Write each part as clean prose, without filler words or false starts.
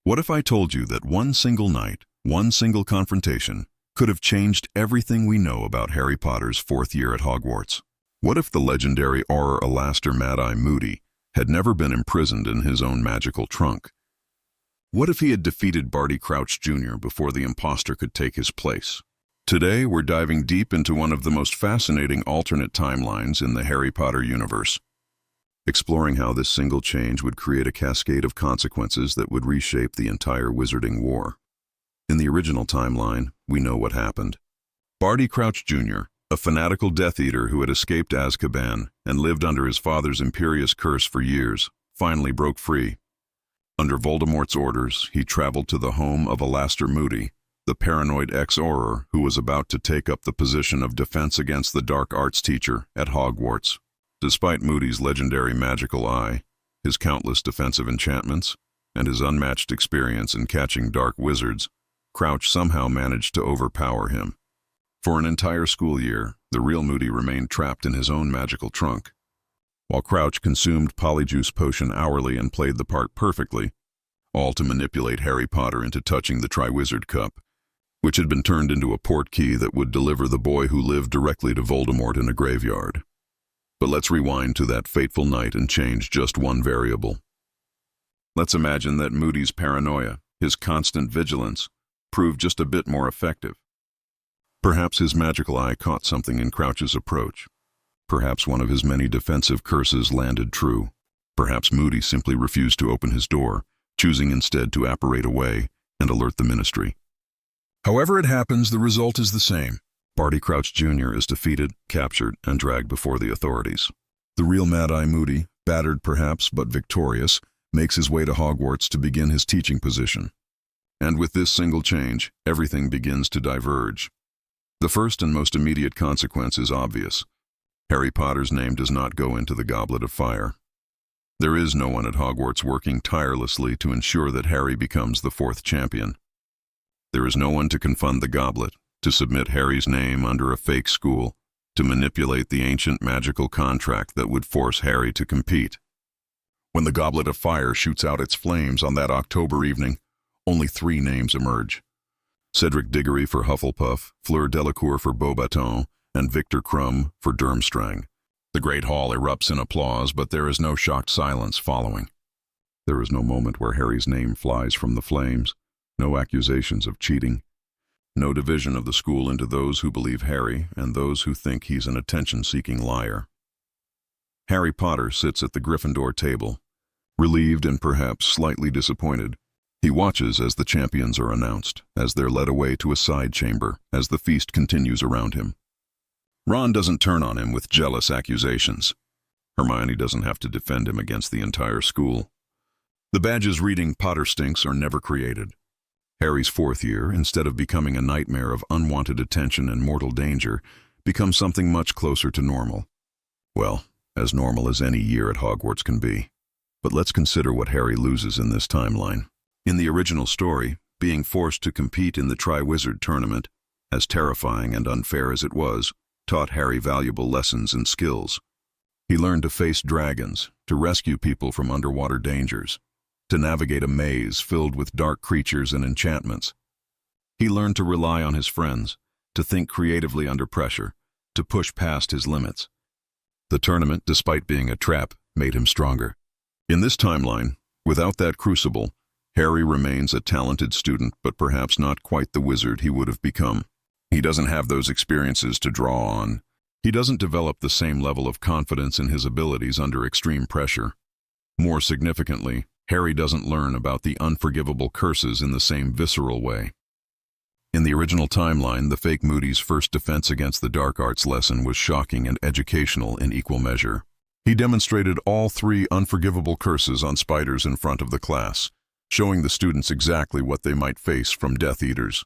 What if I told you that one single night, one single confrontation, could have changed everything we know about Harry Potter's 4th year at Hogwarts? What if the legendary Auror Alastor Mad-Eye Moody had never been imprisoned in his own magical trunk? What if he had defeated Barty Crouch Jr. before the imposter could take his place? Today, we're diving deep into one of the most fascinating alternate timelines in the Harry Potter universe, exploring how this single change would create a cascade of consequences that would reshape the entire Wizarding War. In the original timeline, we know what happened. Barty Crouch Jr., a fanatical Death Eater who had escaped Azkaban and lived under his father's imperious curse for years, finally broke free. Under Voldemort's orders, he traveled to the home of Alastor Moody, the paranoid ex-Auror who was about to take up the position of Defense Against the Dark Arts teacher at Hogwarts. Despite Moody's legendary magical eye, his countless defensive enchantments, and his unmatched experience in catching dark wizards, Crouch somehow managed to overpower him. For an entire school year, the real Moody remained trapped in his own magical trunk. While Crouch consumed Polyjuice Potion hourly and played the part perfectly, all to manipulate Harry Potter into touching the Triwizard Cup, which had been turned into a portkey that would deliver the boy who lived directly to Voldemort in a graveyard. But let's rewind to that fateful night and change just one variable. Let's imagine that Moody's paranoia, his constant vigilance, proved just a bit more effective. Perhaps his magical eye caught something in Crouch's approach. Perhaps one of his many defensive curses landed true. Perhaps Moody simply refused to open his door, choosing instead to apparate away and alert the Ministry. However it happens, the result is the same. Barty Crouch Jr. is defeated, captured, and dragged before the authorities. The real Mad-Eye Moody, battered perhaps but victorious, makes his way to Hogwarts to begin his teaching position. And with this single change, everything begins to diverge. The first and most immediate consequence is obvious. Harry Potter's name does not go into the Goblet of Fire. There is no one at Hogwarts working tirelessly to ensure that Harry becomes the 4th champion. There is no one to confund the goblet, to submit Harry's name under a fake school, to manipulate the ancient magical contract that would force Harry to compete. When the Goblet of Fire shoots out its flames on that October evening, only 3 names emerge. Cedric Diggory for Hufflepuff, Fleur Delacour for Beauxbaton, and Victor Krum for Durmstrang. The Great Hall erupts in applause, but there is no shocked silence following. There is no moment where Harry's name flies from the flames, no accusations of cheating, no division of the school into those who believe Harry and those who think he's an attention-seeking liar. Harry Potter sits at the Gryffindor table, relieved and perhaps slightly disappointed. He watches as the champions are announced, as they're led away to a side chamber, as the feast continues around him. Ron doesn't turn on him with jealous accusations. Hermione doesn't have to defend him against the entire school. The badges reading Potter stinks are never created. Harry's 4th year, instead of becoming a nightmare of unwanted attention and mortal danger, becomes something much closer to normal. Well, as normal as any year at Hogwarts can be. But let's consider what Harry loses in this timeline. In the original story, being forced to compete in the Triwizard Tournament, as terrifying and unfair as it was, taught Harry valuable lessons and skills. He learned to face dragons, to rescue people from underwater dangers, to navigate a maze filled with dark creatures and enchantments. He learned to rely on his friends, to think creatively under pressure, to push past his limits. The tournament, despite being a trap, made him stronger. In this timeline, without that crucible, Harry remains a talented student, but perhaps not quite the wizard he would have become. He doesn't have those experiences to draw on. He doesn't develop the same level of confidence in his abilities under extreme pressure. More significantly, Harry doesn't learn about the unforgivable curses in the same visceral way. In the original timeline, the fake Moody's first defense against the dark arts lesson was shocking and educational in equal measure. He demonstrated all 3 unforgivable curses on spiders in front of the class, showing the students exactly what they might face from Death Eaters.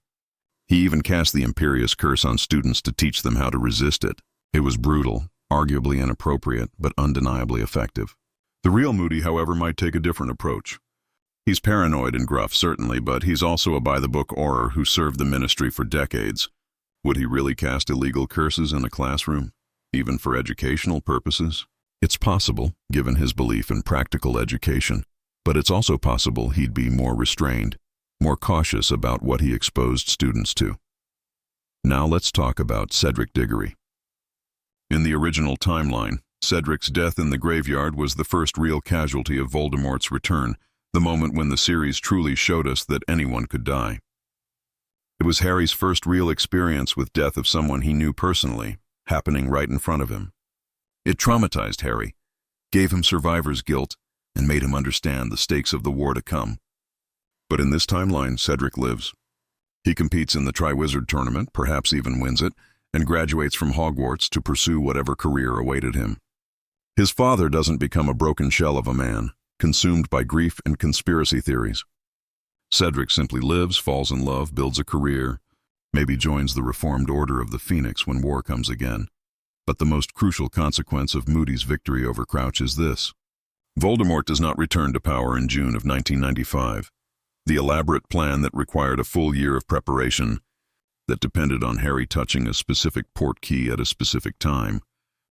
He even cast the Imperious Curse on students to teach them how to resist it. It was brutal, arguably inappropriate, but undeniably effective. The real Moody, however, might take a different approach. He's paranoid and gruff, certainly, but he's also a by-the-book Auror who served the Ministry for decades. Would he really cast illegal curses in a classroom, even for educational purposes? It's possible, given his belief in practical education. But it's also possible he'd be more restrained, more cautious about what he exposed students to. Now let's talk about Cedric Diggory. In the original timeline, Cedric's death in the graveyard was the first real casualty of Voldemort's return, the moment when the series truly showed us that anyone could die. It was Harry's first real experience with death of someone he knew personally, happening right in front of him. It traumatized Harry, gave him survivor's guilt, and made him understand the stakes of the war to come. But in this timeline, Cedric lives. He competes in the Triwizard Tournament, perhaps even wins it, and graduates from Hogwarts to pursue whatever career awaited him. His father doesn't become a broken shell of a man, consumed by grief and conspiracy theories. Cedric simply lives, falls in love, builds a career, maybe joins the Reformed Order of the Phoenix when war comes again. But the most crucial consequence of Moody's victory over Crouch is this. Voldemort does not return to power in June of 1995. The elaborate plan that required a full year of preparation, that depended on Harry touching a specific port key at a specific time,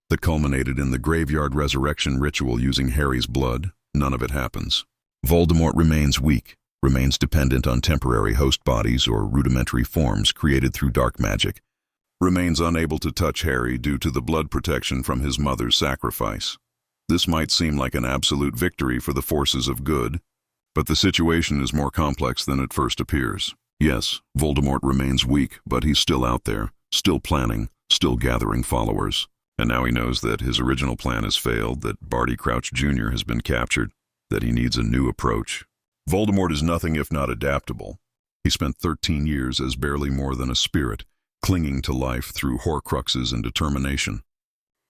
that culminated in the graveyard resurrection ritual using Harry's blood, none of it happens. Voldemort remains weak, remains dependent on temporary host bodies or rudimentary forms created through dark magic, remains unable to touch Harry due to the blood protection from his mother's sacrifice. This might seem like an absolute victory for the forces of good, but the situation is more complex than it first appears. Yes, Voldemort remains weak, but he's still out there, still planning, still gathering followers. And now he knows that his original plan has failed, that Barty Crouch Jr. has been captured, that he needs a new approach. Voldemort is nothing if not adaptable. He spent 13 years as barely more than a spirit, clinging to life through Horcruxes and determination.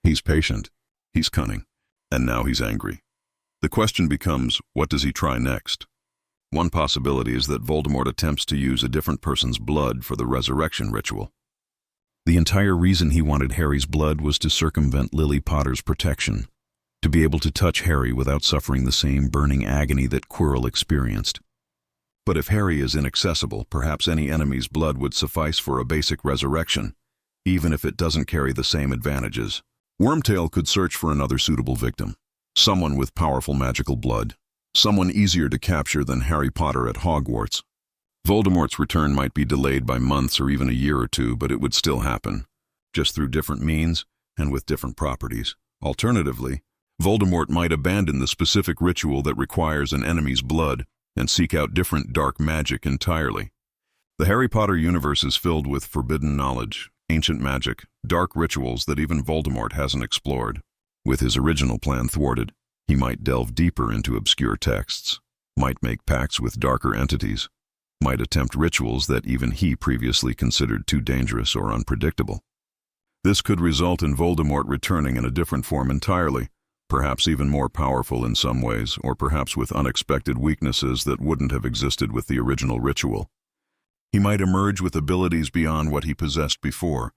He's patient, he's cunning, and now he's angry. The question becomes, what does he try next? One possibility is that Voldemort attempts to use a different person's blood for the resurrection ritual. The entire reason he wanted Harry's blood was to circumvent Lily Potter's protection, to be able to touch Harry without suffering the same burning agony that Quirrell experienced. But if Harry is inaccessible, perhaps any enemy's blood would suffice for a basic resurrection, even if it doesn't carry the same advantages. Wormtail could search for another suitable victim, someone with powerful magical blood, someone easier to capture than Harry Potter at Hogwarts. Voldemort's return might be delayed by months or even a year or two, but it would still happen, just through different means and with different properties. Alternatively, Voldemort might abandon the specific ritual that requires an enemy's blood and seek out different dark magic entirely. The Harry Potter universe is filled with forbidden knowledge, ancient magic, dark rituals that even Voldemort hasn't explored. With his original plan thwarted, he might delve deeper into obscure texts, might make pacts with darker entities, might attempt rituals that even he previously considered too dangerous or unpredictable. This could result in Voldemort returning in a different form entirely, perhaps even more powerful in some ways, or perhaps with unexpected weaknesses that wouldn't have existed with the original ritual. He might emerge with abilities beyond what he possessed before,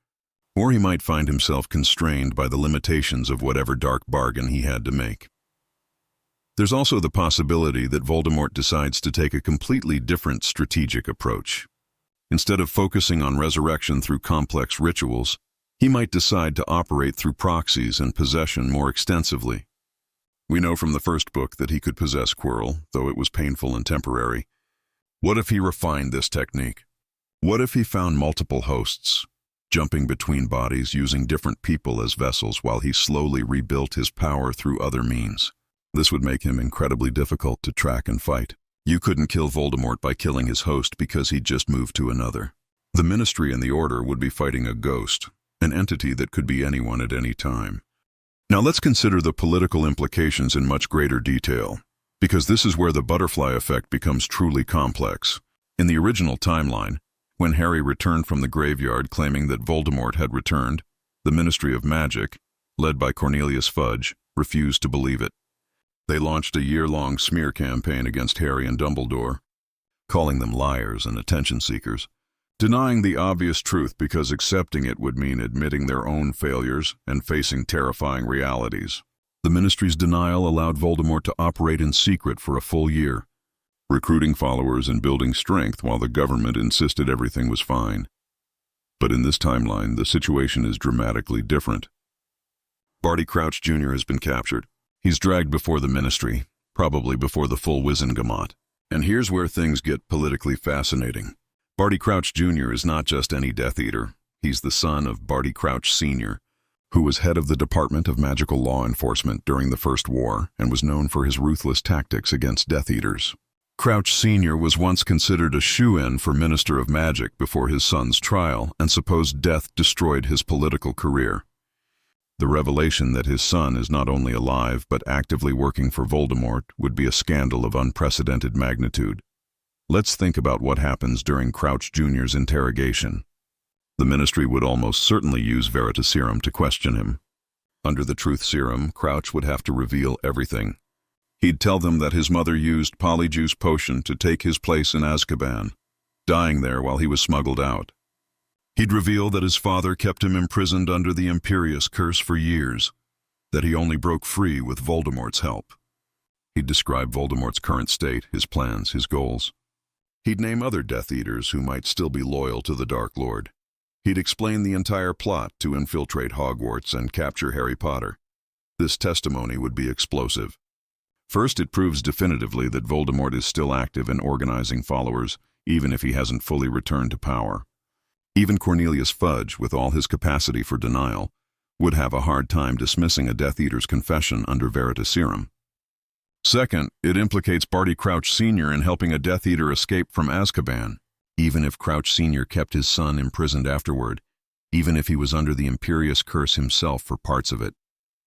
or he might find himself constrained by the limitations of whatever dark bargain he had to make. There's also the possibility that Voldemort decides to take a completely different strategic approach. Instead of focusing on resurrection through complex rituals, he might decide to operate through proxies and possession more extensively. We know from the first book that he could possess Quirrell, though it was painful and temporary. What if he refined this technique? What if he found multiple hosts, jumping between bodies using different people as vessels while he slowly rebuilt his power through other means? This would make him incredibly difficult to track and fight. You couldn't kill Voldemort by killing his host because he'd just moved to another. The Ministry and the Order would be fighting a ghost, an entity that could be anyone at any time. Now let's consider the political implications in much greater detail, because this is where the butterfly effect becomes truly complex. In the original timeline, when Harry returned from the graveyard claiming that Voldemort had returned, the Ministry of Magic, led by Cornelius Fudge, refused to believe it. They launched a year-long smear campaign against Harry and Dumbledore, calling them liars and attention-seekers, denying the obvious truth because accepting it would mean admitting their own failures and facing terrifying realities. The Ministry's denial allowed Voldemort to operate in secret for a full year, recruiting followers and building strength while the government insisted everything was fine. But in this timeline, the situation is dramatically different. Barty Crouch Jr. has been captured. He's dragged before the Ministry, probably before the full Wizengamot. And here's where things get politically fascinating. Barty Crouch Jr. is not just any Death Eater. He's the son of Barty Crouch Sr., who was head of the Department of Magical Law Enforcement during the First War and was known for his ruthless tactics against Death Eaters. Crouch Sr. was once considered a shoo-in for Minister of Magic before his son's trial, and supposed death destroyed his political career. The revelation that his son is not only alive but actively working for Voldemort would be a scandal of unprecedented magnitude. Let's think about what happens during Crouch Jr.'s interrogation. The Ministry would almost certainly use Veritaserum to question him. Under the Truth Serum, Crouch would have to reveal everything. He'd tell them that his mother used Polyjuice Potion to take his place in Azkaban, dying there while he was smuggled out. He'd reveal that his father kept him imprisoned under the Imperious Curse for years, that he only broke free with Voldemort's help. He'd describe Voldemort's current state, his plans, his goals. He'd name other Death Eaters who might still be loyal to the Dark Lord. He'd explain the entire plot to infiltrate Hogwarts and capture Harry Potter. This testimony would be explosive. First, it proves definitively that Voldemort is still active in organizing followers, even if he hasn't fully returned to power. Even Cornelius Fudge, with all his capacity for denial, would have a hard time dismissing a Death Eater's confession under Veritaserum. Second, it implicates Barty Crouch Sr. in helping a Death Eater escape from Azkaban. Even if Crouch Sr. kept his son imprisoned afterward, even if he was under the Imperious Curse himself for parts of it,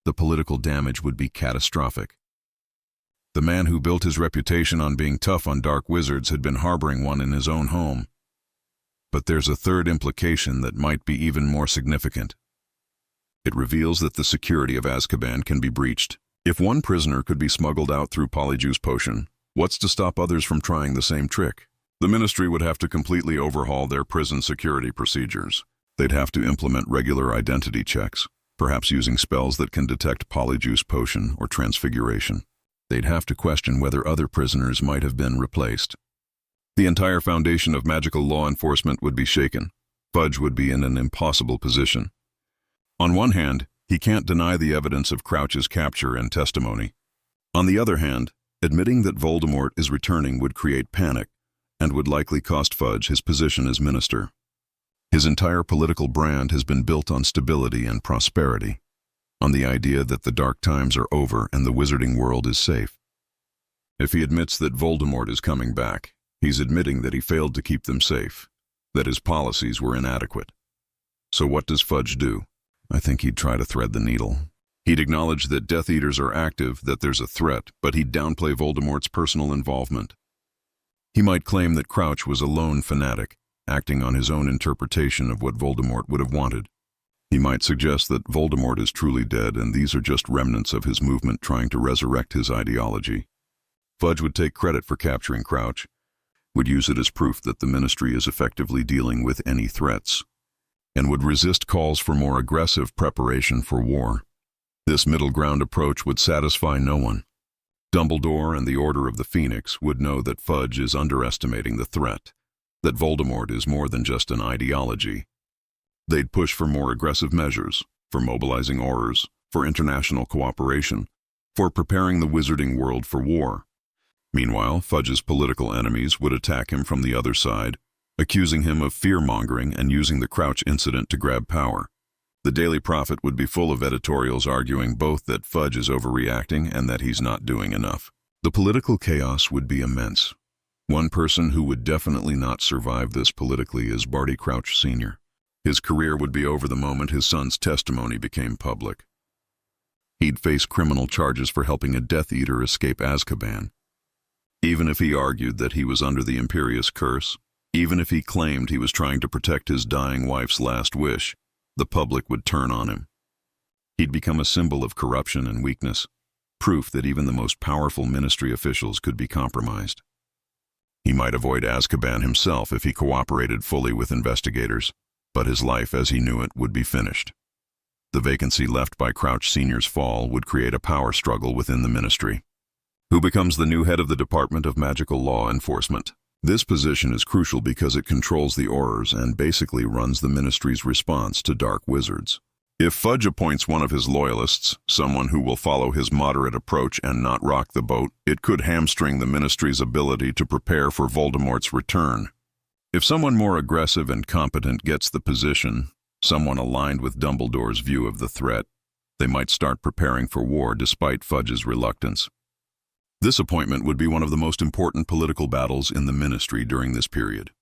the political damage would be catastrophic. The man who built his reputation on being tough on dark wizards had been harboring one in his own home. But there's a third implication that might be even more significant. It reveals that the security of Azkaban can be breached. If one prisoner could be smuggled out through Polyjuice Potion, what's to stop others from trying the same trick? The Ministry would have to completely overhaul their prison security procedures. They'd have to implement regular identity checks, perhaps using spells that can detect Polyjuice Potion or Transfiguration. They'd have to question whether other prisoners might have been replaced. The entire foundation of magical law enforcement would be shaken. Fudge would be in an impossible position. On one hand, he can't deny the evidence of Crouch's capture and testimony. On the other hand, admitting that Voldemort is returning would create panic and would likely cost Fudge his position as minister. His entire political brand has been built on stability and prosperity, on the idea that the dark times are over and the wizarding world is safe. If he admits that Voldemort is coming back, he's admitting that he failed to keep them safe, that his policies were inadequate. So what does Fudge do? I think he'd try to thread the needle. He'd acknowledge that Death Eaters are active, that there's a threat, but he'd downplay Voldemort's personal involvement. He might claim that Crouch was a lone fanatic, acting on his own interpretation of what Voldemort would have wanted. He might suggest that Voldemort is truly dead and these are just remnants of his movement trying to resurrect his ideology. Fudge would take credit for capturing Crouch, would use it as proof that the Ministry is effectively dealing with any threats, and would resist calls for more aggressive preparation for war. This middle ground approach would satisfy no one. Dumbledore and the Order of the Phoenix would know that Fudge is underestimating the threat, that Voldemort is more than just an ideology. They'd push for more aggressive measures, for mobilizing Aurors, for international cooperation, for preparing the wizarding world for war. Meanwhile, Fudge's political enemies would attack him from the other side, accusing him of fear-mongering and using the Crouch incident to grab power. The Daily Prophet would be full of editorials arguing both that Fudge is overreacting and that he's not doing enough. The political chaos would be immense. One person who would definitely not survive this politically is Barty Crouch Sr. His career would be over the moment his son's testimony became public. He'd face criminal charges for helping a Death Eater escape Azkaban. Even if he argued that he was under the Imperious Curse, even if he claimed he was trying to protect his dying wife's last wish, the public would turn on him. He'd become a symbol of corruption and weakness, proof that even the most powerful Ministry officials could be compromised. He might avoid Azkaban himself if he cooperated fully with investigators, but his life as he knew it would be finished. The vacancy left by Crouch Sr.'s fall would create a power struggle within the Ministry. Who becomes the new head of the Department of Magical Law Enforcement? This position is crucial because it controls the Aurors and basically runs the Ministry's response to dark wizards. If Fudge appoints one of his loyalists, someone who will follow his moderate approach and not rock the boat, it could hamstring the Ministry's ability to prepare for Voldemort's return. If someone more aggressive and competent gets the position, someone aligned with Dumbledore's view of the threat, they might start preparing for war despite Fudge's reluctance. This appointment would be one of the most important political battles in the Ministry during this period.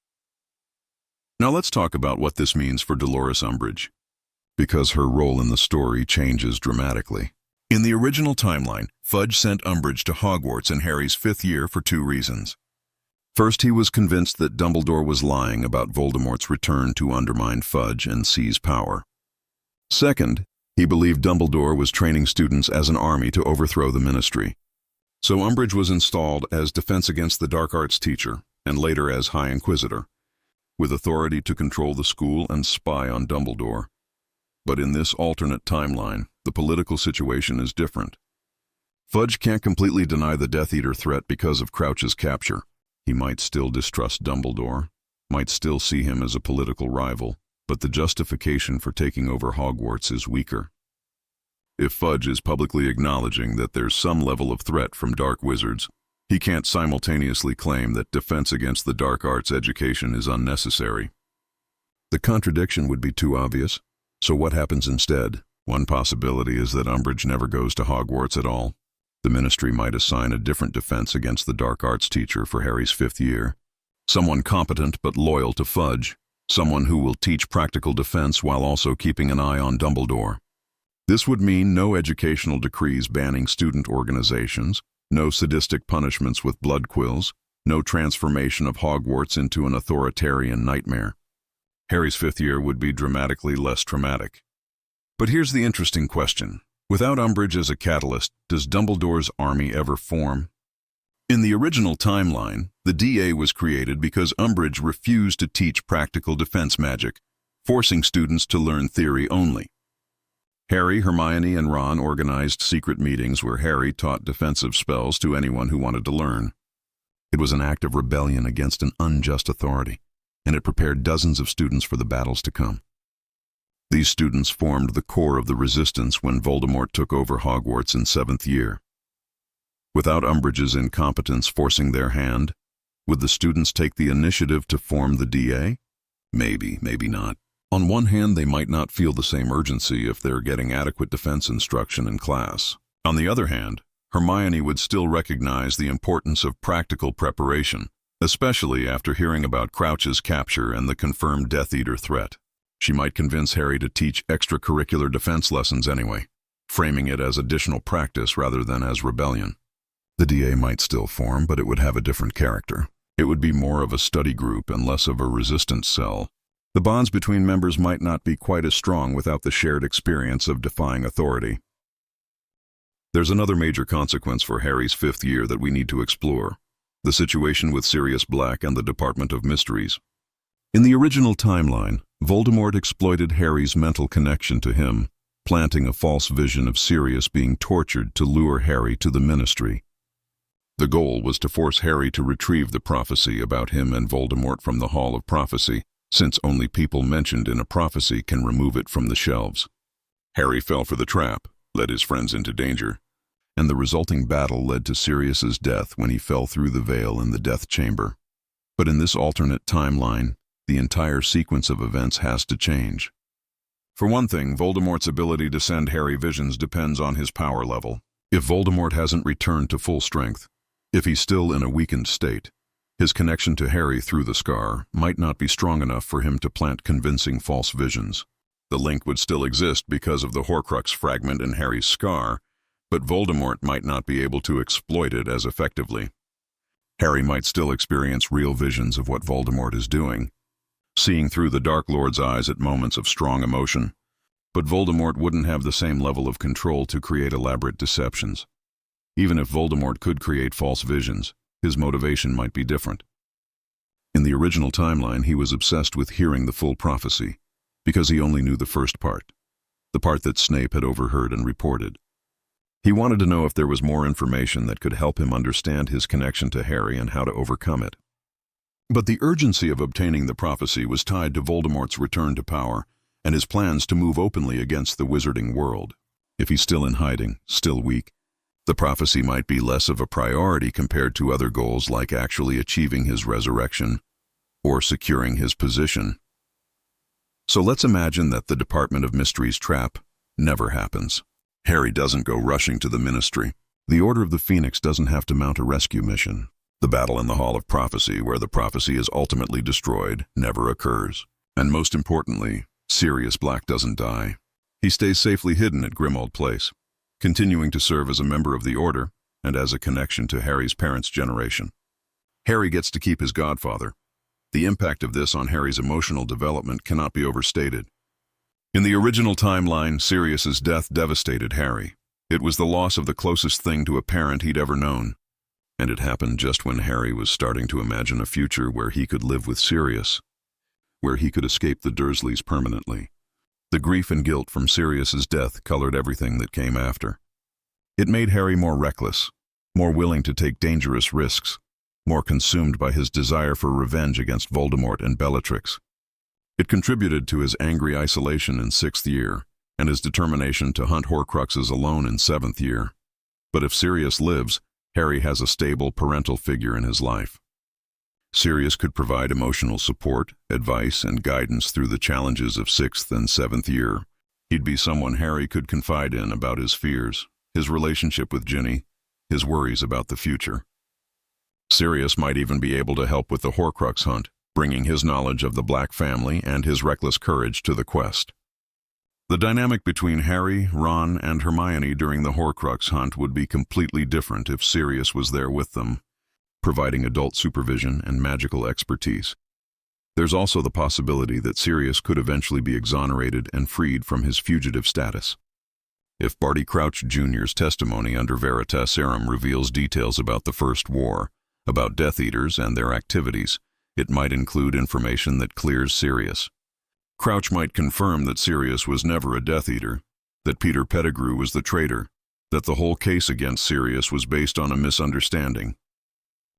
Now let's talk about what this means for Dolores Umbridge, because her role in the story changes dramatically. In the original timeline, Fudge sent Umbridge to Hogwarts in Harry's 5th year for 2 reasons. First, he was convinced that Dumbledore was lying about Voldemort's return to undermine Fudge and seize power. Second, he believed Dumbledore was training students as an army to overthrow the Ministry. So Umbridge was installed as Defense Against the Dark Arts teacher, and later as High Inquisitor, with authority to control the school and spy on Dumbledore. But in this alternate timeline, the political situation is different. Fudge can't completely deny the Death Eater threat because of Crouch's capture. He might still distrust Dumbledore, might still see him as a political rival, but the justification for taking over Hogwarts is weaker. If Fudge is publicly acknowledging that there's some level of threat from dark wizards, he can't simultaneously claim that Defense Against the Dark Arts education is unnecessary. The contradiction would be too obvious. So what happens instead? One possibility is that Umbridge never goes to Hogwarts at all. The Ministry might assign a different Defense Against the Dark Arts teacher for Harry's 5th year. Someone competent but loyal to Fudge. Someone who will teach practical defense while also keeping an eye on Dumbledore. This would mean no educational decrees banning student organizations, no sadistic punishments with blood quills, no transformation of Hogwarts into an authoritarian nightmare. Harry's 5th year would be dramatically less traumatic. But here's the interesting question. Without Umbridge as a catalyst, does Dumbledore's army ever form? In the original timeline, the DA was created because Umbridge refused to teach practical defense magic, forcing students to learn theory only. Harry, Hermione, and Ron organized secret meetings where Harry taught defensive spells to anyone who wanted to learn. It was an act of rebellion against an unjust authority, and it prepared dozens of students for the battles to come. These students formed the core of the resistance when Voldemort took over Hogwarts in 7th year. Without Umbridge's incompetence forcing their hand, would the students take the initiative to form the DA? Maybe, maybe not. On one hand, they might not feel the same urgency if they're getting adequate defense instruction in class. On the other hand, Hermione would still recognize the importance of practical preparation, especially after hearing about Crouch's capture and the confirmed Death Eater threat. She might convince Harry to teach extracurricular defense lessons anyway, framing it as additional practice rather than as rebellion. The DA might still form, but it would have a different character. It would be more of a study group and less of a resistance cell. The bonds between members might not be quite as strong without the shared experience of defying authority. There's another major consequence for Harry's 5th year that we need to explore: the situation with Sirius Black and the Department of Mysteries. In the original timeline, Voldemort exploited Harry's mental connection to him, planting a false vision of Sirius being tortured to lure Harry to the Ministry. The goal was to force Harry to retrieve the prophecy about him and Voldemort from the Hall of Prophecy, since only people mentioned in a prophecy can remove it from the shelves. Harry fell for the trap, led his friends into danger, and the resulting battle led to Sirius's death when he fell through the veil in the Death Chamber. But in this alternate timeline, the entire sequence of events has to change. For one thing, Voldemort's ability to send Harry visions depends on his power level. If Voldemort hasn't returned to full strength, if he's still in a weakened state, his connection to Harry through the scar might not be strong enough for him to plant convincing false visions. The link would still exist because of the Horcrux fragment in Harry's scar, but Voldemort might not be able to exploit it as effectively. Harry might still experience real visions of what Voldemort is doing, seeing through the Dark Lord's eyes at moments of strong emotion, but Voldemort wouldn't have the same level of control to create elaborate deceptions. Even if Voldemort could create false visions, his motivation might be different. In the original timeline, he was obsessed with hearing the full prophecy, because he only knew the first part, the part that Snape had overheard and reported. He wanted to know if there was more information that could help him understand his connection to Harry and how to overcome it. But the urgency of obtaining the prophecy was tied to Voldemort's return to power, and his plans to move openly against the wizarding world. If he's still in hiding, still weak, the prophecy might be less of a priority compared to other goals like actually achieving his resurrection or securing his position. So let's imagine that the Department of Mystery's trap never happens. Harry doesn't go rushing to the Ministry. The Order of the Phoenix doesn't have to mount a rescue mission. The battle in the Hall of Prophecy, where the prophecy is ultimately destroyed, never occurs. And most importantly, Sirius Black doesn't die. He stays safely hidden at Grimmauld Place, continuing to serve as a member of the Order and as a connection to Harry's parents' generation. Harry gets to keep his godfather. The impact of this on Harry's emotional development cannot be overstated. In the original timeline, Sirius's death devastated Harry. It was the loss of the closest thing to a parent he'd ever known. And it happened just when Harry was starting to imagine a future where he could live with Sirius, where he could escape the Dursleys permanently. The grief and guilt from Sirius's death colored everything that came after. It made Harry more reckless, more willing to take dangerous risks, more consumed by his desire for revenge against Voldemort and Bellatrix. It contributed to his angry isolation in 6th year and his determination to hunt Horcruxes alone in 7th year. But if Sirius lives, Harry has a stable parental figure in his life. Sirius could provide emotional support, advice, and guidance through the challenges of 6th and 7th year. He'd be someone Harry could confide in about his fears, his relationship with Ginny, his worries about the future. Sirius might even be able to help with the Horcrux hunt, bringing his knowledge of the Black family and his reckless courage to the quest. The dynamic between Harry, Ron, and Hermione during the Horcrux hunt would be completely different if Sirius was there with them, providing adult supervision and magical expertise. There's also the possibility that Sirius could eventually be exonerated and freed from his fugitive status. If Barty Crouch Jr.'s testimony under Veritaserum reveals details about the First War, about Death Eaters and their activities, it might include information that clears Sirius. Crouch might confirm that Sirius was never a Death Eater, that Peter Pettigrew was the traitor, that the whole case against Sirius was based on a misunderstanding.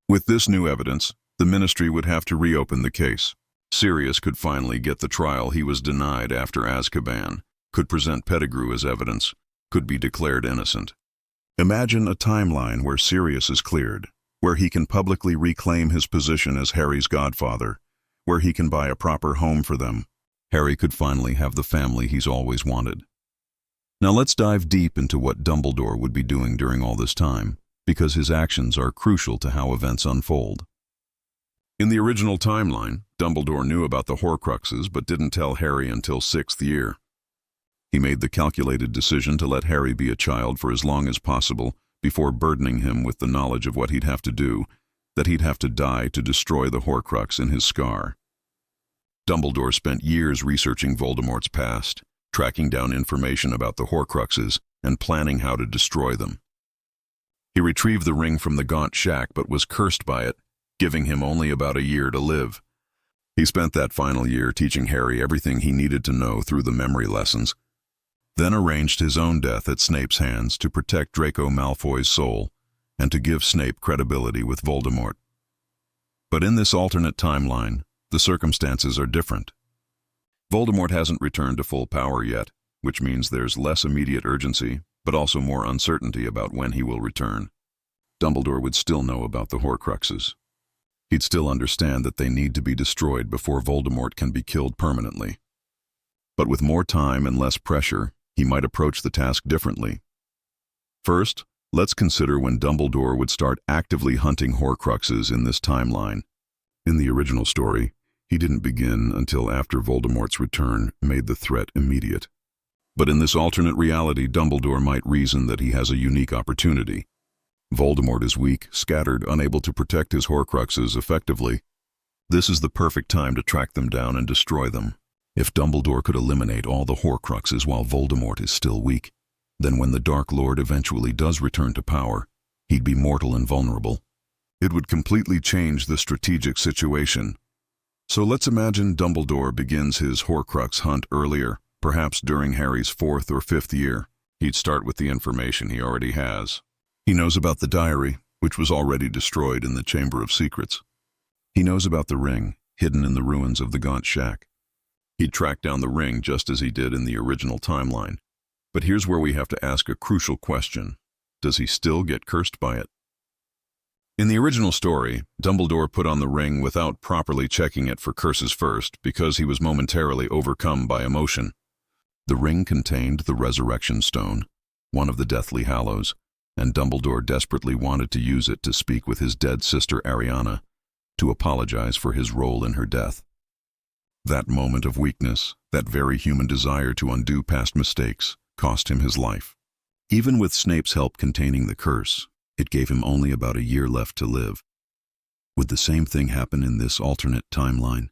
With this new evidence, the Ministry would have to reopen the case. Sirius could finally get the trial he was denied after Azkaban, could present Pettigrew as evidence, could be declared innocent. Imagine a timeline where Sirius is cleared, where he can publicly reclaim his position as Harry's godfather, where he can buy a proper home for them. Harry could finally have the family he's always wanted. Now let's dive deep into what Dumbledore would be doing during all this time, because his actions are crucial to how events unfold. In the original timeline, Dumbledore knew about the Horcruxes but didn't tell Harry until 6th year. He made the calculated decision to let Harry be a child for as long as possible before burdening him with the knowledge of what he'd have to do, that he'd have to die to destroy the Horcrux in his scar. Dumbledore spent years researching Voldemort's past, tracking down information about the Horcruxes, and planning how to destroy them. He retrieved the ring from the Gaunt Shack but was cursed by it, giving him only about a year to live. He spent that final year teaching Harry everything he needed to know through the memory lessons, then arranged his own death at Snape's hands to protect Draco Malfoy's soul and to give Snape credibility with Voldemort. But in this alternate timeline, the circumstances are different. Voldemort hasn't returned to full power yet, which means there's less immediate urgency, but also more uncertainty about when he will return. Dumbledore would still know about the Horcruxes. He'd still understand that they need to be destroyed before Voldemort can be killed permanently. But with more time and less pressure, he might approach the task differently. First, let's consider when Dumbledore would start actively hunting Horcruxes in this timeline. In the original story, he didn't begin until after Voldemort's return made the threat immediate. But in this alternate reality, Dumbledore might reason that he has a unique opportunity. Voldemort is weak, scattered, unable to protect his Horcruxes effectively. This is the perfect time to track them down and destroy them. If Dumbledore could eliminate all the Horcruxes while Voldemort is still weak, then when the Dark Lord eventually does return to power, he'd be mortal and vulnerable. It would completely change the strategic situation. So let's imagine Dumbledore begins his Horcrux hunt earlier, perhaps during Harry's 4th or 5th year. He'd start with the information he already has. He knows about the diary, which was already destroyed in the Chamber of Secrets. He knows about the ring, hidden in the ruins of the Gaunt Shack. He'd track down the ring just as he did in the original timeline. But here's where we have to ask a crucial question. Does he still get cursed by it? In the original story, Dumbledore put on the ring without properly checking it for curses first because he was momentarily overcome by emotion. The ring contained the Resurrection Stone, one of the Deathly Hallows, and Dumbledore desperately wanted to use it to speak with his dead sister Ariana, to apologize for his role in her death. That moment of weakness, that very human desire to undo past mistakes, cost him his life. Even with Snape's help containing the curse, it gave him only about a year left to live. Would the same thing happen in this alternate timeline?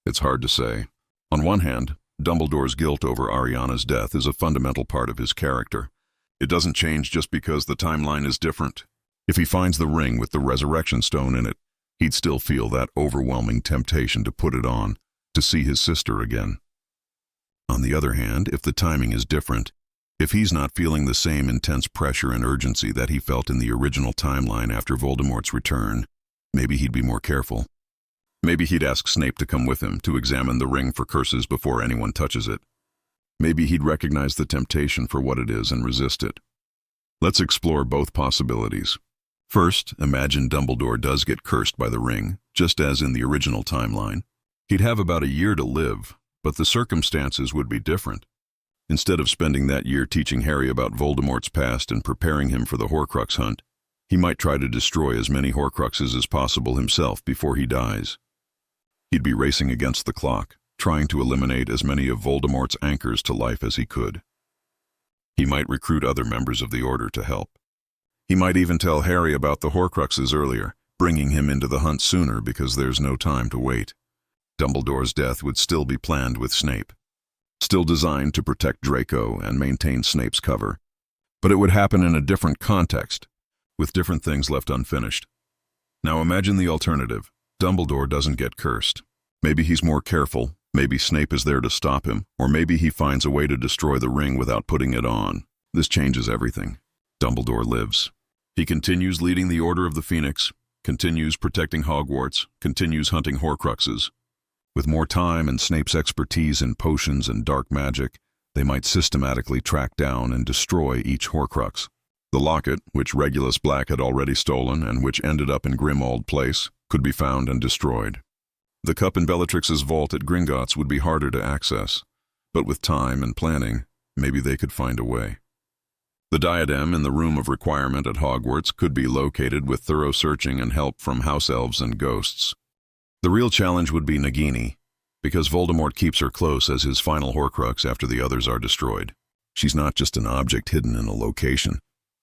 It's hard to say. On one hand, Dumbledore's guilt over Ariana's death is a fundamental part of his character. It doesn't change just because the timeline is different. If he finds the ring with the Resurrection Stone in it, he'd still feel that overwhelming temptation to put it on, to see his sister again. On the other hand, if the timing is different, if he's not feeling the same intense pressure and urgency that he felt in the original timeline after Voldemort's return, maybe he'd be more careful. Maybe he'd ask Snape to come with him to examine the ring for curses before anyone touches it. Maybe he'd recognize the temptation for what it is and resist it. Let's explore both possibilities. First, imagine Dumbledore does get cursed by the ring, just as in the original timeline. He'd have about a year to live, but the circumstances would be different. Instead of spending that year teaching Harry about Voldemort's past and preparing him for the Horcrux hunt, he might try to destroy as many Horcruxes as possible himself before he dies. He'd be racing against the clock, trying to eliminate as many of Voldemort's anchors to life as he could. He might recruit other members of the Order to help. He might even tell Harry about the Horcruxes earlier, bringing him into the hunt sooner because there's no time to wait. Dumbledore's death would still be planned with Snape, still designed to protect Draco and maintain Snape's cover. But it would happen in a different context, with different things left unfinished. Now imagine the alternative. Dumbledore doesn't get cursed. Maybe he's more careful, maybe Snape is there to stop him, or maybe he finds a way to destroy the ring without putting it on. This changes everything. Dumbledore lives. He continues leading the Order of the Phoenix, continues protecting Hogwarts, continues hunting Horcruxes. With more time and Snape's expertise in potions and dark magic, they might systematically track down and destroy each Horcrux. The locket, which Regulus Black had already stolen and which ended up in Grimmauld Place, could be found and destroyed. The cup in Bellatrix's vault at Gringotts would be harder to access, but with time and planning, maybe they could find a way. The diadem in the Room of Requirement at Hogwarts could be located with thorough searching and help from house elves and ghosts. The real challenge would be Nagini, because Voldemort keeps her close as his final Horcrux after the others are destroyed. She's not just an object hidden in a location.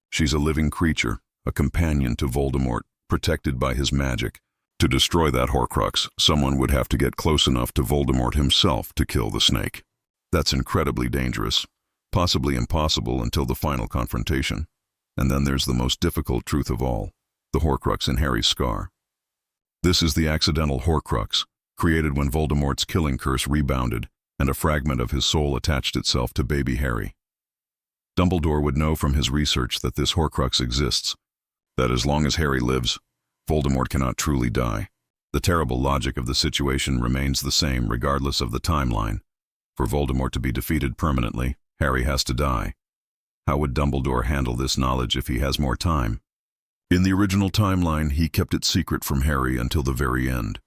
She's a living creature, a companion to Voldemort, protected by his magic. To destroy that Horcrux, someone would have to get close enough to Voldemort himself to kill the snake. That's incredibly dangerous, possibly impossible until the final confrontation. And then there's the most difficult truth of all, the Horcrux in Harry's scar. This is the accidental Horcrux, created when Voldemort's killing curse rebounded, and a fragment of his soul attached itself to baby Harry. Dumbledore would know from his research that this Horcrux exists, that as long as Harry lives, Voldemort cannot truly die. The terrible logic of the situation remains the same regardless of the timeline. For Voldemort to be defeated permanently, Harry has to die. How would Dumbledore handle this knowledge if he has more time? In the original timeline, he kept it secret from Harry until the very end.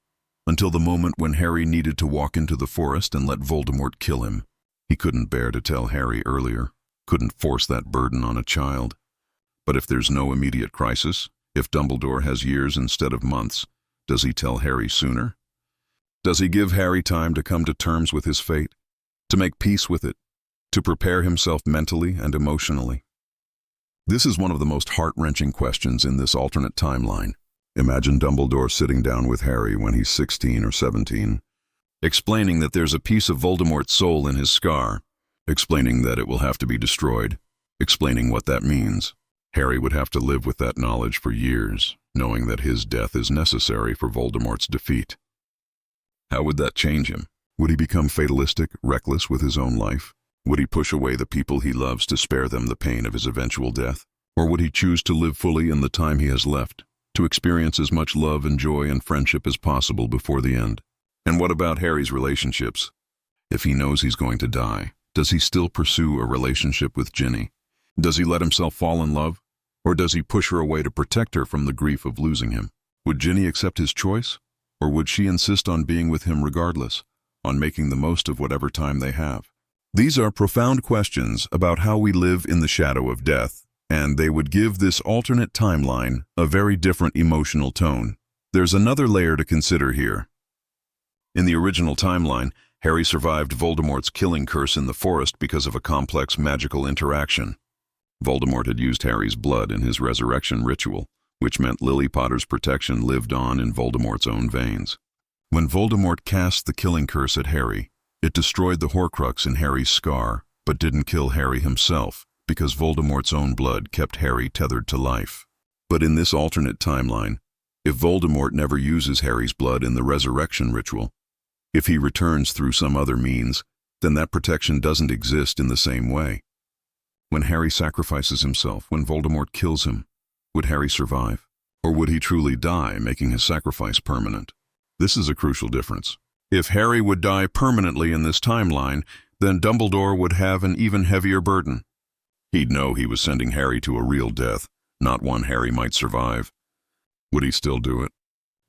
Until the moment when Harry needed to walk into the forest and let Voldemort kill him. He couldn't bear to tell Harry earlier, couldn't force that burden on a child. But if there's no immediate crisis, if Dumbledore has years instead of months, does he tell Harry sooner? Does he give Harry time to come to terms with his fate, to make peace with it, to prepare himself mentally and emotionally? This is one of the most heart-wrenching questions in this alternate timeline. Imagine Dumbledore sitting down with Harry when he's 16 or 17, explaining that there's a piece of Voldemort's soul in his scar, explaining that it will have to be destroyed, explaining what that means. Harry would have to live with that knowledge for years, knowing that his death is necessary for Voldemort's defeat. How would that change him? Would he become fatalistic, reckless with his own life? Would he push away the people he loves to spare them the pain of his eventual death? Or would he choose to live fully in the time he has left, to experience as much love and joy and friendship as possible before the end? And what about Harry's relationships? If he knows he's going to die, does he still pursue a relationship with Ginny? Does he let himself fall in love? Or does he push her away to protect her from the grief of losing him? Would Ginny accept his choice? Or would she insist on being with him regardless, on making the most of whatever time they have? These are profound questions about how we live in the shadow of death, and they would give this alternate timeline a very different emotional tone. There's another layer to consider here. In the original timeline, Harry survived Voldemort's killing curse in the forest because of a complex magical interaction. Voldemort had used Harry's blood in his resurrection ritual, which meant Lily Potter's protection lived on in Voldemort's own veins. When Voldemort cast the killing curse at Harry, it destroyed the Horcrux in Harry's scar, but didn't kill Harry himself, because Voldemort's own blood kept Harry tethered to life. But in this alternate timeline, if Voldemort never uses Harry's blood in the resurrection ritual, if he returns through some other means, then that protection doesn't exist in the same way. When Harry sacrifices himself, when Voldemort kills him, would Harry survive? Or would he truly die, making his sacrifice permanent? This is a crucial difference. If Harry would die permanently in this timeline, then Dumbledore would have an even heavier burden. He'd know he was sending Harry to a real death, not one Harry might survive. Would he still do it?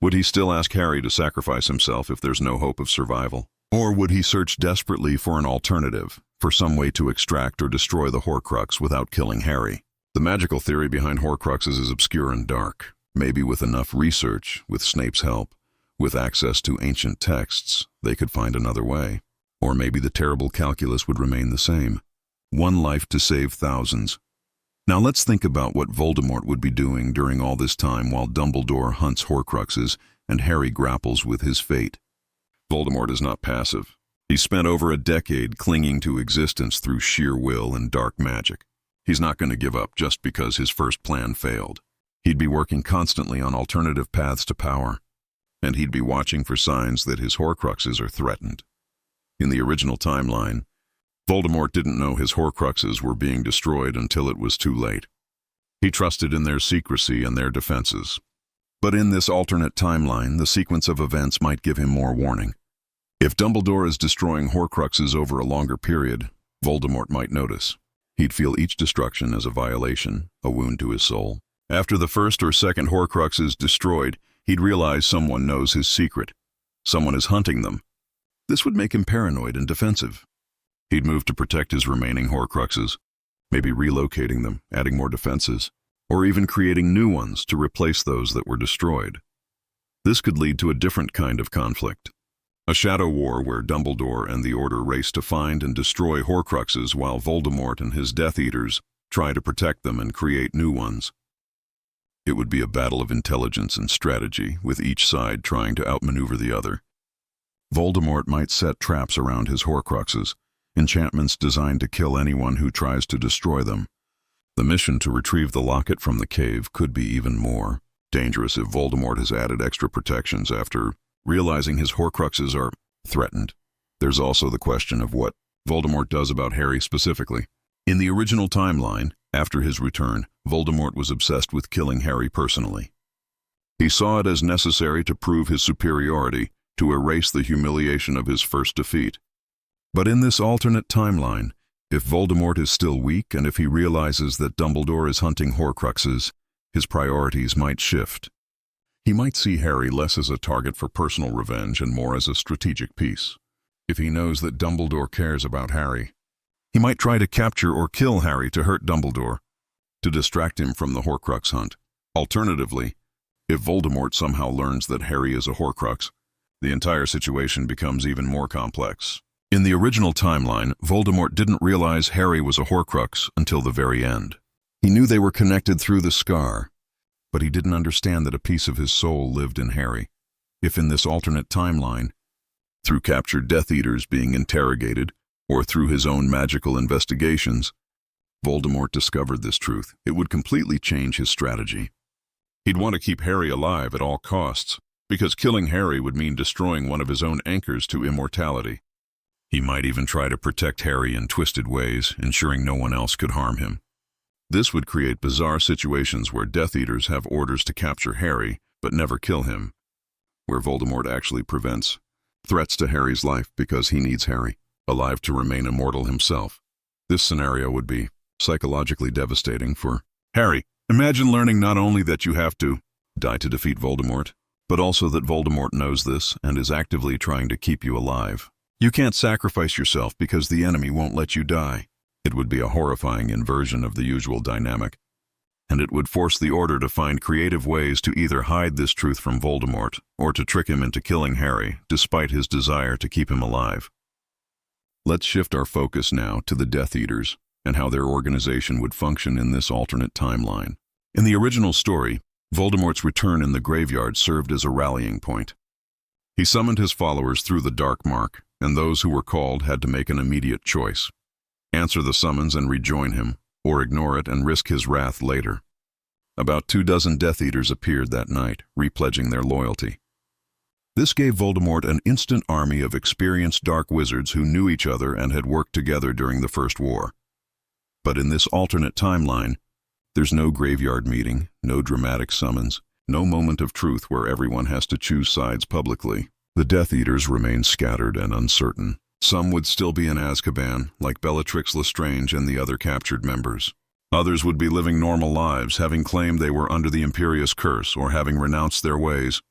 Would he still ask Harry to sacrifice himself if there's no hope of survival? Or would he search desperately for an alternative, for some way to extract or destroy the Horcrux without killing Harry? The magical theory behind Horcruxes is obscure and dark. Maybe with enough research, with Snape's help, with access to ancient texts, they could find another way. Or maybe the terrible calculus would remain the same. One life to save thousands. Now let's think about what Voldemort would be doing during all this time while Dumbledore hunts Horcruxes and Harry grapples with his fate. Voldemort is not passive. He spent over a decade clinging to existence through sheer will and dark magic. He's not going to give up just because his first plan failed. He'd be working constantly on alternative paths to power, and he'd be watching for signs that his Horcruxes are threatened. In the original timeline, Voldemort didn't know his Horcruxes were being destroyed until it was too late. He trusted in their secrecy and their defenses. But in this alternate timeline, the sequence of events might give him more warning. If Dumbledore is destroying Horcruxes over a longer period, Voldemort might notice. He'd feel each destruction as a violation, a wound to his soul. After the first or second Horcrux is destroyed, he'd realize someone knows his secret. Someone is hunting them. This would make him paranoid and defensive. He'd move to protect his remaining Horcruxes, maybe relocating them, adding more defenses, or even creating new ones to replace those that were destroyed. This could lead to a different kind of conflict. A shadow war where Dumbledore and the Order race to find and destroy Horcruxes while Voldemort and his Death Eaters try to protect them and create new ones. It would be a battle of intelligence and strategy, with each side trying to outmaneuver the other. Voldemort might set traps around his Horcruxes, enchantments designed to kill anyone who tries to destroy them. The mission to retrieve the locket from the cave could be even more dangerous if Voldemort has added extra protections after realizing his Horcruxes are threatened. There's also the question of what Voldemort does about Harry specifically. In the original timeline, after his return, Voldemort was obsessed with killing Harry personally. He saw it as necessary to prove his superiority, to erase the humiliation of his first defeat. But in this alternate timeline, if Voldemort is still weak and if he realizes that Dumbledore is hunting Horcruxes, his priorities might shift. He might see Harry less as a target for personal revenge and more as a strategic piece. If he knows that Dumbledore cares about Harry, he might try to capture or kill Harry to hurt Dumbledore, to distract him from the Horcrux hunt. Alternatively, if Voldemort somehow learns that Harry is a Horcrux, the entire situation becomes even more complex. In the original timeline, Voldemort didn't realize Harry was a Horcrux until the very end. He knew they were connected through the scar, but he didn't understand that a piece of his soul lived in Harry. If in this alternate timeline, through captured Death Eaters being interrogated, or through his own magical investigations, Voldemort discovered this truth, it would completely change his strategy. He'd want to keep Harry alive at all costs, because killing Harry would mean destroying one of his own anchors to immortality. He might even try to protect Harry in twisted ways, ensuring no one else could harm him. This would create bizarre situations where Death Eaters have orders to capture Harry, but never kill him, where Voldemort actually prevents threats to Harry's life because he needs Harry. alive to remain immortal himself. This scenario would be psychologically devastating for Harry. Imagine learning not only that you have to die to defeat Voldemort, but also that Voldemort knows this and is actively trying to keep you alive. You can't sacrifice yourself because the enemy won't let you die. It would be a horrifying inversion of the usual dynamic, and it would force the Order to find creative ways to either hide this truth from Voldemort or to trick him into killing Harry, despite his desire to keep him alive. Let's shift our focus now to the Death Eaters and how their organization would function in this alternate timeline. In the original story, Voldemort's return in the graveyard served as a rallying point. He summoned his followers through the Dark Mark, and those who were called had to make an immediate choice: answer the summons and rejoin him, or ignore it and risk his wrath later. About 24 Death Eaters appeared that night, repledging their loyalty. This gave Voldemort an instant army of experienced dark wizards who knew each other and had worked together during the First War. But in this alternate timeline, there's no graveyard meeting, no dramatic summons, no moment of truth where everyone has to choose sides publicly. The Death Eaters remain scattered and uncertain. Some would still be in Azkaban, like Bellatrix Lestrange and the other captured members. Others would be living normal lives, having claimed they were under the Imperious curse or having renounced their ways.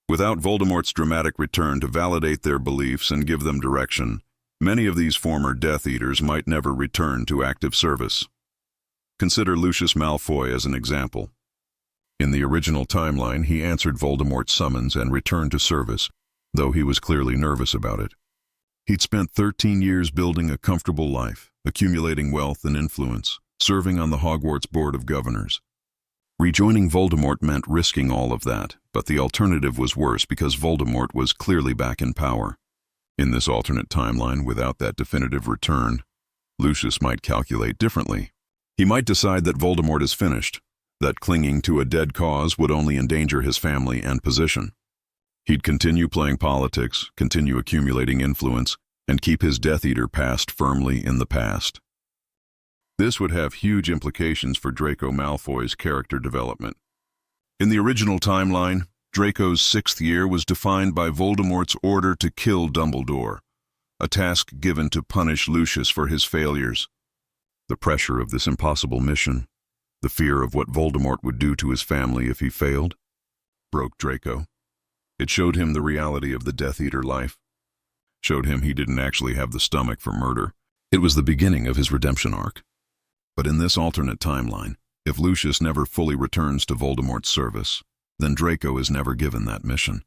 Without Voldemort's dramatic return to validate their beliefs and give them direction, many of these former Death Eaters might never return to active service. Consider Lucius Malfoy as an example. In the original timeline, he answered Voldemort's summons and returned to service, though he was clearly nervous about it. He'd spent 13 years building a comfortable life, accumulating wealth and influence, serving on the Hogwarts Board of Governors. Rejoining Voldemort meant risking all of that, but the alternative was worse because Voldemort was clearly back in power. In this alternate timeline, without that definitive return, Lucius might calculate differently. He might decide that Voldemort is finished, that clinging to a dead cause would only endanger his family and position. He'd continue playing politics, continue accumulating influence, and keep his Death Eater past firmly in the past. This would have huge implications for Draco Malfoy's character development. In the original timeline, Draco's 6th year was defined by Voldemort's order to kill Dumbledore, a task given to punish Lucius for his failures. The pressure of this impossible mission, the fear of what Voldemort would do to his family if he failed, broke Draco. It showed him the reality of the Death Eater life, showed him he didn't actually have the stomach for murder. It was the beginning of his redemption arc. But in this alternate timeline, if Lucius never fully returns to Voldemort's service, then Draco is never given that mission.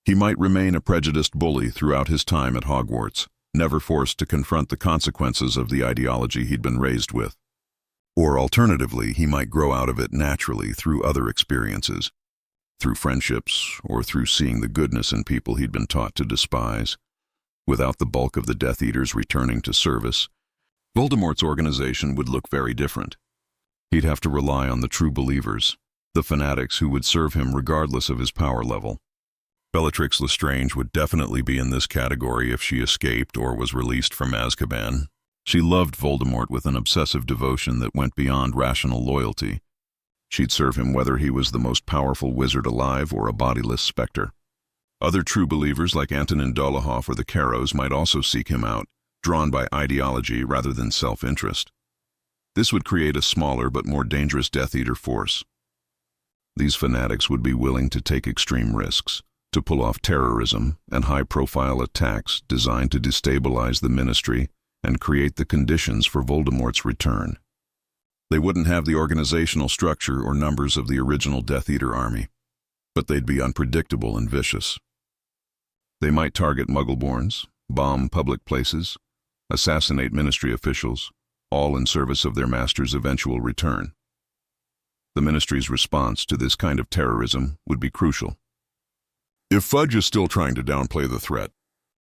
He might remain a prejudiced bully throughout his time at Hogwarts, never forced to confront the consequences of the ideology he'd been raised with. Or alternatively, he might grow out of it naturally through other experiences, through friendships, or through seeing the goodness in people he'd been taught to despise. Without the bulk of the Death Eaters returning to service, Voldemort's organization would look very different. He'd have to rely on the true believers, the fanatics who would serve him regardless of his power level. Bellatrix Lestrange would definitely be in this category if she escaped or was released from Azkaban. She loved Voldemort with an obsessive devotion that went beyond rational loyalty. She'd serve him whether he was the most powerful wizard alive or a bodiless specter. Other true believers like Antonin Dolohov or the Carrows might also seek him out, drawn by ideology rather than self-interest. This would create a smaller but more dangerous Death Eater force. These fanatics would be willing to take extreme risks, to pull off terrorism and high-profile attacks designed to destabilize the Ministry and create the conditions for Voldemort's return. They wouldn't have the organizational structure or numbers of the original Death Eater army, but they'd be unpredictable and vicious. They might target Muggleborns, bomb public places, assassinate Ministry officials, all in service of their master's eventual return. The Ministry's response to this kind of terrorism would be crucial. If Fudge is still trying to downplay the threat,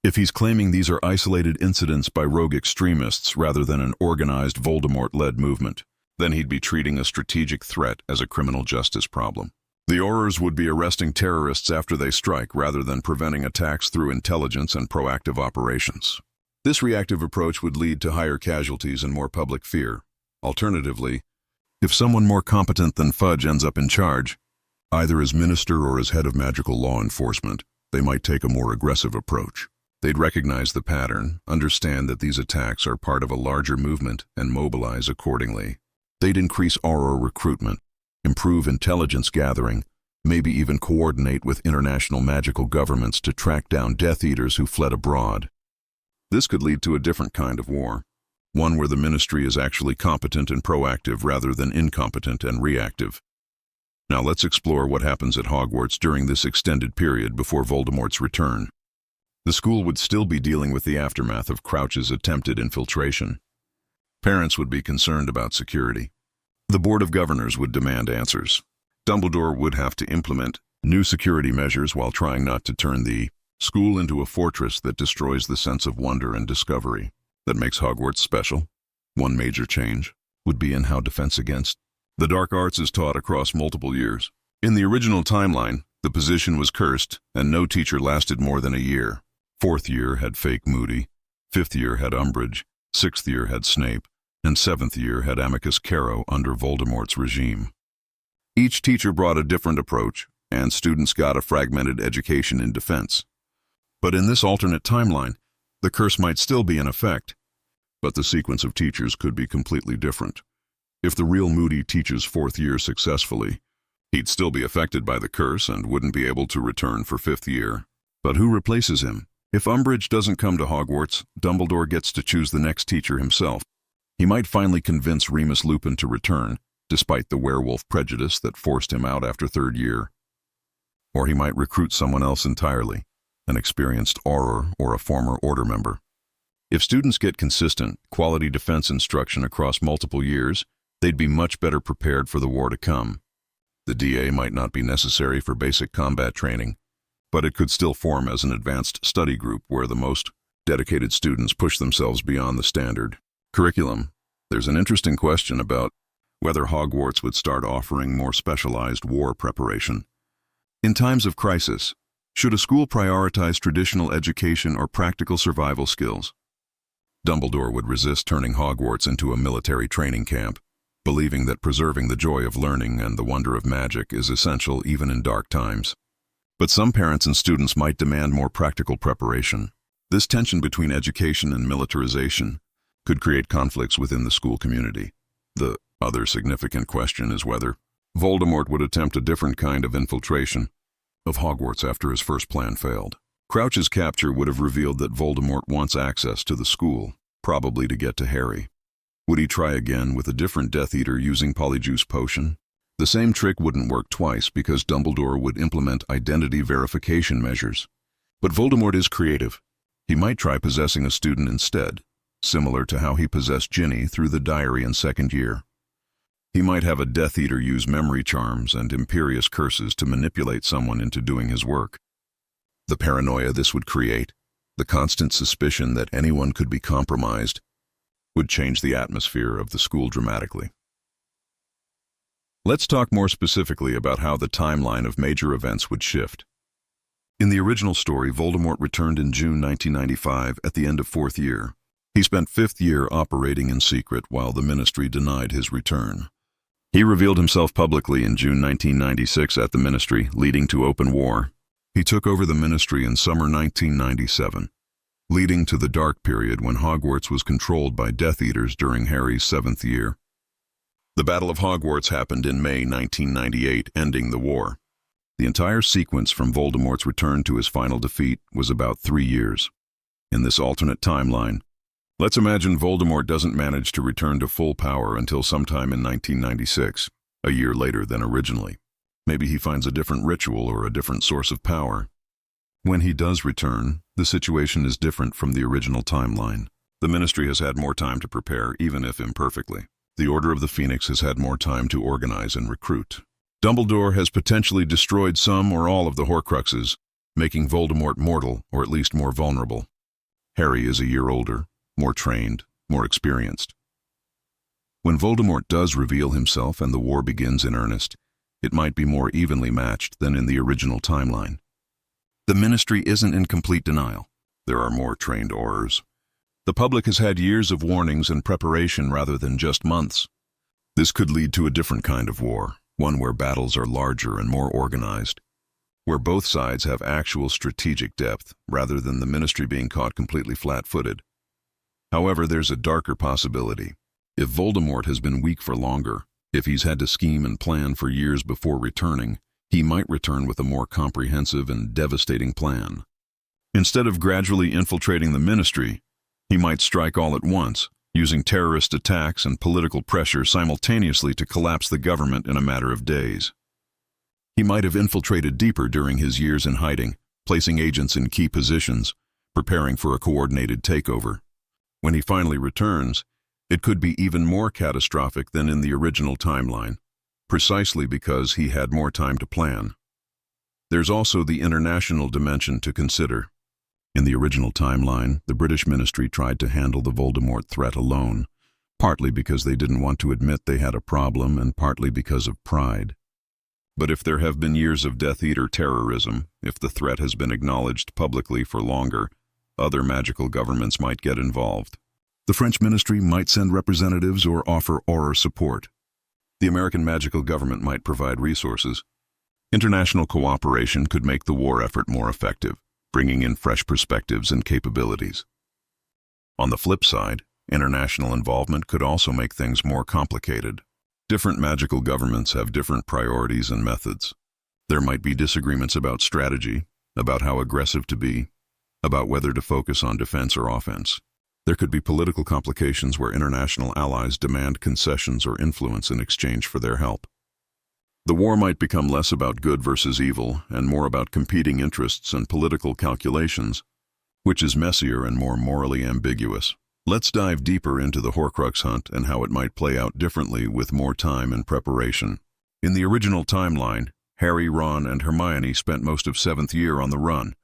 if he's claiming these are isolated incidents by rogue extremists rather than an organized Voldemort-led movement, then he'd be treating a strategic threat as a criminal justice problem. The Aurors would be arresting terrorists after they strike rather than preventing attacks through intelligence and proactive operations. This reactive approach would lead to higher casualties and more public fear. Alternatively, if someone more competent than Fudge ends up in charge, either as minister or as head of magical law enforcement, they might take a more aggressive approach. They'd recognize the pattern, understand that these attacks are part of a larger movement, and mobilize accordingly. They'd increase Auror recruitment, improve intelligence gathering, maybe even coordinate with international magical governments to track down Death Eaters who fled abroad. This could lead to a different kind of war, one where the Ministry is actually competent and proactive rather than incompetent and reactive. Now let's explore what happens at Hogwarts during this extended period before Voldemort's return. The school would still be dealing with the aftermath of Crouch's attempted infiltration. Parents would be concerned about security. The Board of Governors would demand answers. Dumbledore would have to implement new security measures while trying not to turn the school into a fortress that destroys the sense of wonder and discovery that makes Hogwarts special. One major change would be in how Defense Against the Dark Arts is taught across multiple years. In the original timeline, the position was cursed, and no teacher lasted more than a year. 4th year had fake Moody, 5th year had Umbridge, 6th year had Snape, and 7th year had Amicus Carrow under Voldemort's regime. Each teacher brought a different approach, and students got a fragmented education in defense. But in this alternate timeline, the curse might still be in effect, but the sequence of teachers could be completely different. If the real Moody teaches 4th year successfully, he'd still be affected by the curse and wouldn't be able to return for 5th year. But who replaces him? If Umbridge doesn't come to Hogwarts, Dumbledore gets to choose the next teacher himself. He might finally convince Remus Lupin to return, despite the werewolf prejudice that forced him out after 3rd year. Or he might recruit someone else entirely, an experienced Auror or a former Order member. If students get consistent, quality defense instruction across multiple years, they'd be much better prepared for the war to come. The DA might not be necessary for basic combat training, but it could still form as an advanced study group where the most dedicated students push themselves beyond the standard curriculum. There's an interesting question about whether Hogwarts would start offering more specialized war preparation. In times of crisis, should a school prioritize traditional education or practical survival skills? Dumbledore would resist turning Hogwarts into a military training camp, believing that preserving the joy of learning and the wonder of magic is essential even in dark times. But some parents and students might demand more practical preparation. This tension between education and militarization could create conflicts within the school community. The other significant question is whether Voldemort would attempt a different kind of infiltration of Hogwarts after his first plan failed. Crouch's capture would have revealed that Voldemort wants access to the school, probably to get to Harry. Would he try again with a different Death Eater using Polyjuice Potion? The same trick wouldn't work twice because Dumbledore would implement identity verification measures. But Voldemort is creative. He might try possessing a student instead, similar to how he possessed Ginny through the diary in 2nd year. He might have a Death Eater use memory charms and imperious curses to manipulate someone into doing his work. The paranoia this would create, the constant suspicion that anyone could be compromised, would change the atmosphere of the school dramatically. Let's talk more specifically about how the timeline of major events would shift. In the original story, Voldemort returned in June 1995 at the end of 4th year. He spent 5th year operating in secret while the Ministry denied his return. He revealed himself publicly in June 1996 at the Ministry, leading to open war. He took over the Ministry in summer 1997, leading to the dark period when Hogwarts was controlled by Death Eaters during Harry's 7th year. The Battle of Hogwarts happened in May 1998, ending the war. The entire sequence from Voldemort's return to his final defeat was about 3 years. In this alternate timeline, let's imagine Voldemort doesn't manage to return to full power until sometime in 1996, a year later than originally. Maybe he finds a different ritual or a different source of power. When he does return, the situation is different from the original timeline. The Ministry has had more time to prepare, even if imperfectly. The Order of the Phoenix has had more time to organize and recruit. Dumbledore has potentially destroyed some or all of the Horcruxes, making Voldemort mortal, or at least more vulnerable. Harry is a year older, more trained, more experienced. When Voldemort does reveal himself and the war begins in earnest, it might be more evenly matched than in the original timeline. The Ministry isn't in complete denial. There are more trained Aurors. The public has had years of warnings and preparation rather than just months. This could lead to a different kind of war, one where battles are larger and more organized, where both sides have actual strategic depth, rather than the Ministry being caught completely flat-footed. However, there's a darker possibility. If Voldemort has been weak for longer, if he's had to scheme and plan for years before returning, he might return with a more comprehensive and devastating plan. Instead of gradually infiltrating the Ministry, he might strike all at once, using terrorist attacks and political pressure simultaneously to collapse the government in a matter of days. He might have infiltrated deeper during his years in hiding, placing agents in key positions, preparing for a coordinated takeover. When he finally returns, it could be even more catastrophic than in the original timeline, precisely because he had more time to plan. There's also the international dimension to consider. In the original timeline, the British Ministry tried to handle the Voldemort threat alone, partly because they didn't want to admit they had a problem and partly because of pride. But if there have been years of Death Eater terrorism, if the threat has been acknowledged publicly for longer, other magical governments might get involved. The French Ministry might send representatives or offer Auror support. The American magical government might provide resources. International cooperation could make the war effort more effective, bringing in fresh perspectives and capabilities. On the flip side, international involvement could also make things more complicated. Different magical governments have different priorities and methods. There might be disagreements about strategy, about how aggressive to be, about whether to focus on defense or offense. There could be political complications where international allies demand concessions or influence in exchange for their help. The war might become less about good versus evil and more about competing interests and political calculations, which is messier and more morally ambiguous. Let's dive deeper into the Horcrux hunt and how it might play out differently with more time and preparation. In the original timeline, Harry, Ron, and Hermione spent most of 7th year on the run,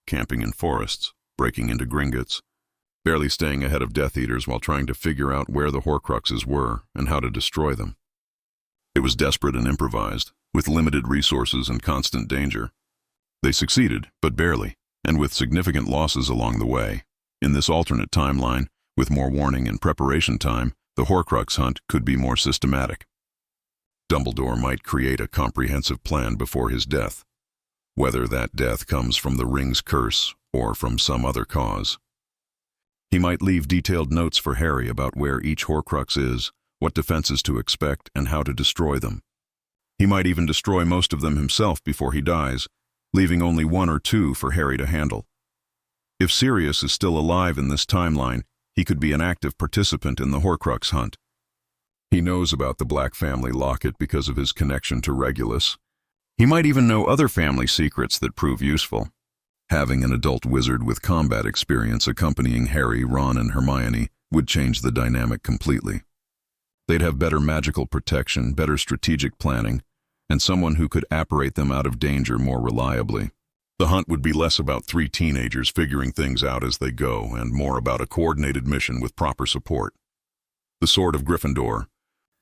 camping in forests, breaking into Gringotts, barely staying ahead of Death Eaters while trying to figure out where the Horcruxes were and how to destroy them. It was desperate and improvised, with limited resources and constant danger. They succeeded, but barely, and with significant losses along the way. In this alternate timeline, with more warning and preparation time, the Horcrux hunt could be more systematic. Dumbledore might create a comprehensive plan before his death, whether that death comes from the ring's curse or from some other cause. He might leave detailed notes for Harry about where each Horcrux is, what defenses to expect, and how to destroy them. He might even destroy most of them himself before he dies, leaving only 1 or 2 for Harry to handle. If Sirius is still alive in this timeline, he could be an active participant in the Horcrux hunt. He knows about the Black family locket because of his connection to Regulus. He might even know other family secrets that prove useful. Having an adult wizard with combat experience accompanying Harry, Ron, and Hermione would change the dynamic completely. They'd have better magical protection, better strategic planning, and someone who could apparate them out of danger more reliably. The hunt would be less about 3 teenagers figuring things out as they go, and more about a coordinated mission with proper support. The Sword of Gryffindor,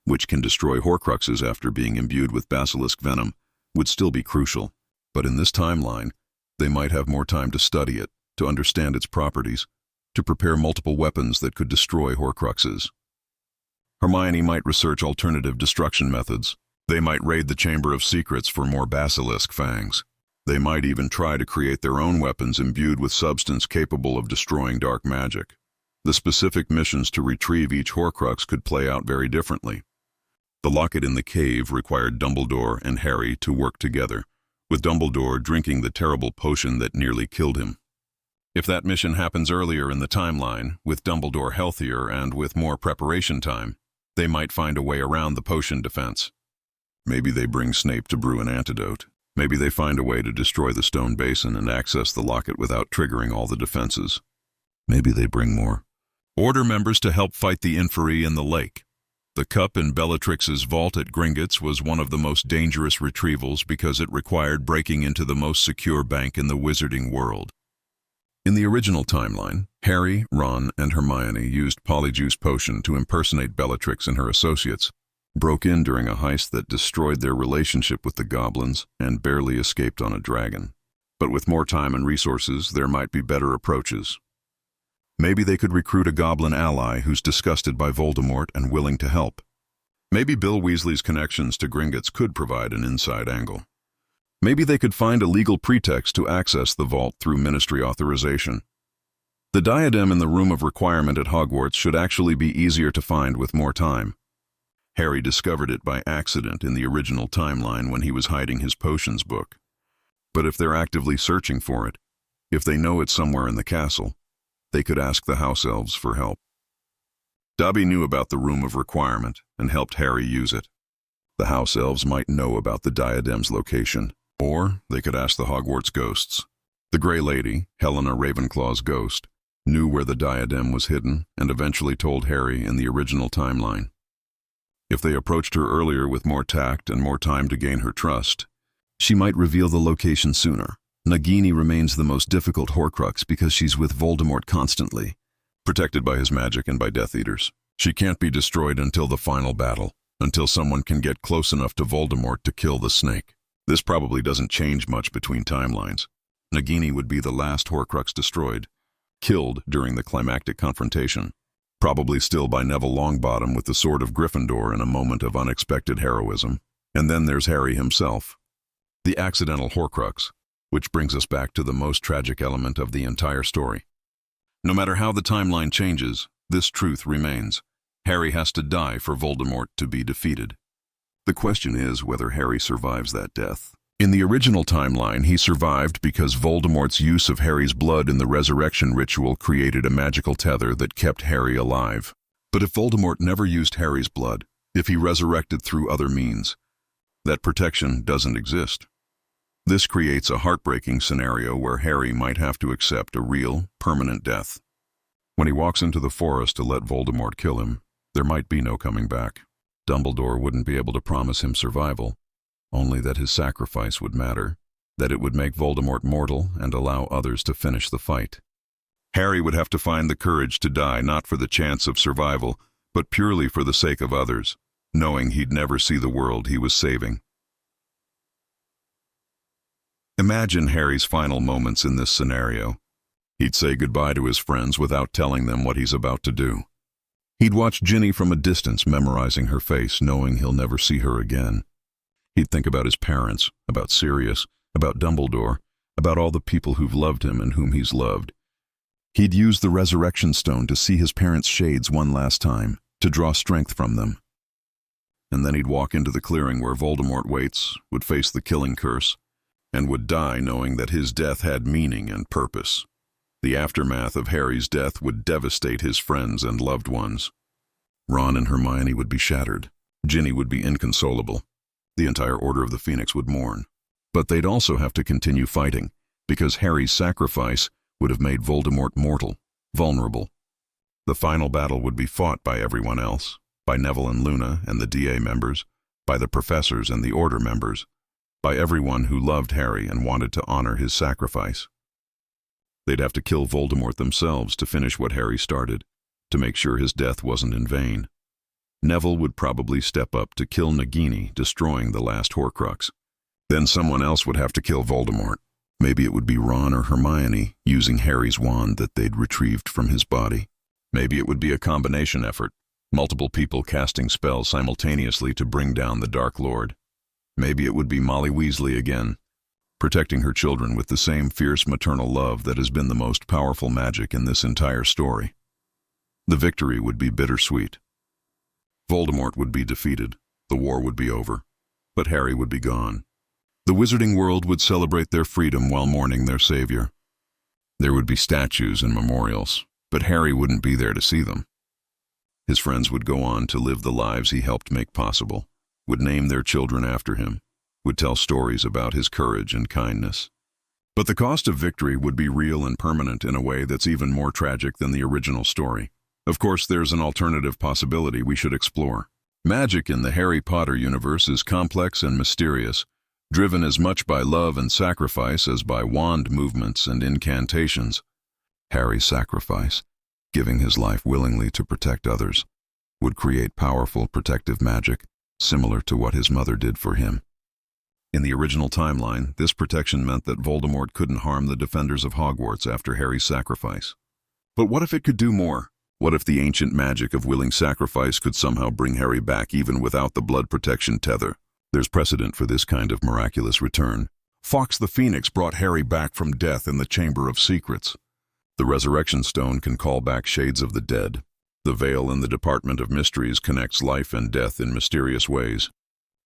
which can destroy Horcruxes after being imbued with basilisk venom, would still be crucial, but in this timeline, they might have more time to study it, to understand its properties, to prepare multiple weapons that could destroy Horcruxes. Hermione might research alternative destruction methods. They might raid the Chamber of Secrets for more basilisk fangs. They might even try to create their own weapons imbued with substance capable of destroying dark magic. The specific missions to retrieve each Horcrux could play out very differently. The locket in the cave required Dumbledore and Harry to work together, with Dumbledore drinking the terrible potion that nearly killed him. If that mission happens earlier in the timeline, with Dumbledore healthier and with more preparation time, they might find a way around the potion defense. Maybe they bring Snape to brew an antidote. Maybe they find a way to destroy the stone basin and access the locket without triggering all the defenses. Maybe they bring more Order members to help fight the Inferi in the lake. The cup in Bellatrix's vault at Gringotts was one of the most dangerous retrievals because it required breaking into the most secure bank in the wizarding world. In the original timeline, Harry, Ron, and Hermione used Polyjuice Potion to impersonate Bellatrix and her associates, broke in during a heist that destroyed their relationship with the goblins, and barely escaped on a dragon. But with more time and resources, there might be better approaches. Maybe they could recruit a goblin ally who's disgusted by Voldemort and willing to help. Maybe Bill Weasley's connections to Gringotts could provide an inside angle. Maybe they could find a legal pretext to access the vault through ministry authorization. The diadem in the Room of Requirement at Hogwarts should actually be easier to find with more time. Harry discovered it by accident in the original timeline when he was hiding his potions book. But if they're actively searching for it, if they know it's somewhere in the castle, they could ask the house elves for help. Dobby knew about the Room of Requirement and helped Harry use it. The house elves might know about the diadem's location, or they could ask the Hogwarts ghosts. The Grey Lady, Helena Ravenclaw's ghost, knew where the diadem was hidden and eventually told Harry in the original timeline. If they approached her earlier with more tact and more time to gain her trust, she might reveal the location sooner. Nagini remains the most difficult Horcrux because she's with Voldemort constantly, protected by his magic and by Death Eaters. She can't be destroyed until the final battle, until someone can get close enough to Voldemort to kill the snake. This probably doesn't change much between timelines. Nagini would be the last Horcrux destroyed, killed during the climactic confrontation, probably still by Neville Longbottom with the Sword of Gryffindor in a moment of unexpected heroism. And then there's Harry himself, the accidental Horcrux, which brings us back to the most tragic element of the entire story. No matter how the timeline changes, this truth remains. Harry has to die for Voldemort to be defeated. The question is whether Harry survives that death. In the original timeline, he survived because Voldemort's use of Harry's blood in the resurrection ritual created a magical tether that kept Harry alive. But if Voldemort never used Harry's blood, if he resurrected through other means, that protection doesn't exist. This creates a heartbreaking scenario where Harry might have to accept a real, permanent death. When he walks into the forest to let Voldemort kill him, there might be no coming back. Dumbledore wouldn't be able to promise him survival, only that his sacrifice would matter, that it would make Voldemort mortal and allow others to finish the fight. Harry would have to find the courage to die not for the chance of survival, but purely for the sake of others, knowing he'd never see the world he was saving. Imagine Harry's final moments in this scenario. He'd say goodbye to his friends without telling them what he's about to do. He'd watch Ginny from a distance, memorizing her face, knowing he'll never see her again. He'd think about his parents, about Sirius, about Dumbledore, about all the people who've loved him and whom he's loved. He'd use the Resurrection Stone to see his parents' shades one last time, to draw strength from them. And then he'd walk into the clearing where Voldemort waits, would face the killing curse, and would die knowing that his death had meaning and purpose. The aftermath of Harry's death would devastate his friends and loved ones. Ron and Hermione would be shattered. Ginny would be inconsolable. The entire Order of the Phoenix would mourn. But they'd also have to continue fighting, because Harry's sacrifice would have made Voldemort mortal, vulnerable. The final battle would be fought by everyone else, by Neville and Luna and the DA members, by the professors and the Order members, by everyone who loved Harry and wanted to honor his sacrifice. They'd have to kill Voldemort themselves to finish what Harry started, to make sure his death wasn't in vain. Neville would probably step up to kill Nagini, destroying the last Horcrux. Then someone else would have to kill Voldemort. Maybe it would be Ron or Hermione, using Harry's wand that they'd retrieved from his body. Maybe it would be a combination effort, multiple people casting spells simultaneously to bring down the Dark Lord. Maybe it would be Molly Weasley again, protecting her children with the same fierce maternal love that has been the most powerful magic in this entire story. The victory would be bittersweet. Voldemort would be defeated, the war would be over, but Harry would be gone. The wizarding world would celebrate their freedom while mourning their savior. There would be statues and memorials, but Harry wouldn't be there to see them. His friends would go on to live the lives he helped make possible, would name their children after him, would tell stories about his courage and kindness. But the cost of victory would be real and permanent in a way that's even more tragic than the original story. Of course, there's an alternative possibility we should explore. Magic in the Harry Potter universe is complex and mysterious, driven as much by love and sacrifice as by wand movements and incantations. Harry's sacrifice, giving his life willingly to protect others, would create powerful protective magic, similar to what his mother did for him. In the original timeline, this protection meant that Voldemort couldn't harm the defenders of Hogwarts after Harry's sacrifice. But what if it could do more? What if the ancient magic of willing sacrifice could somehow bring Harry back even without the blood protection tether? There's precedent for this kind of miraculous return. Fawkes the Phoenix brought Harry back from death in the Chamber of Secrets. The Resurrection Stone can call back shades of the dead. The veil in the Department of Mysteries connects life and death in mysterious ways.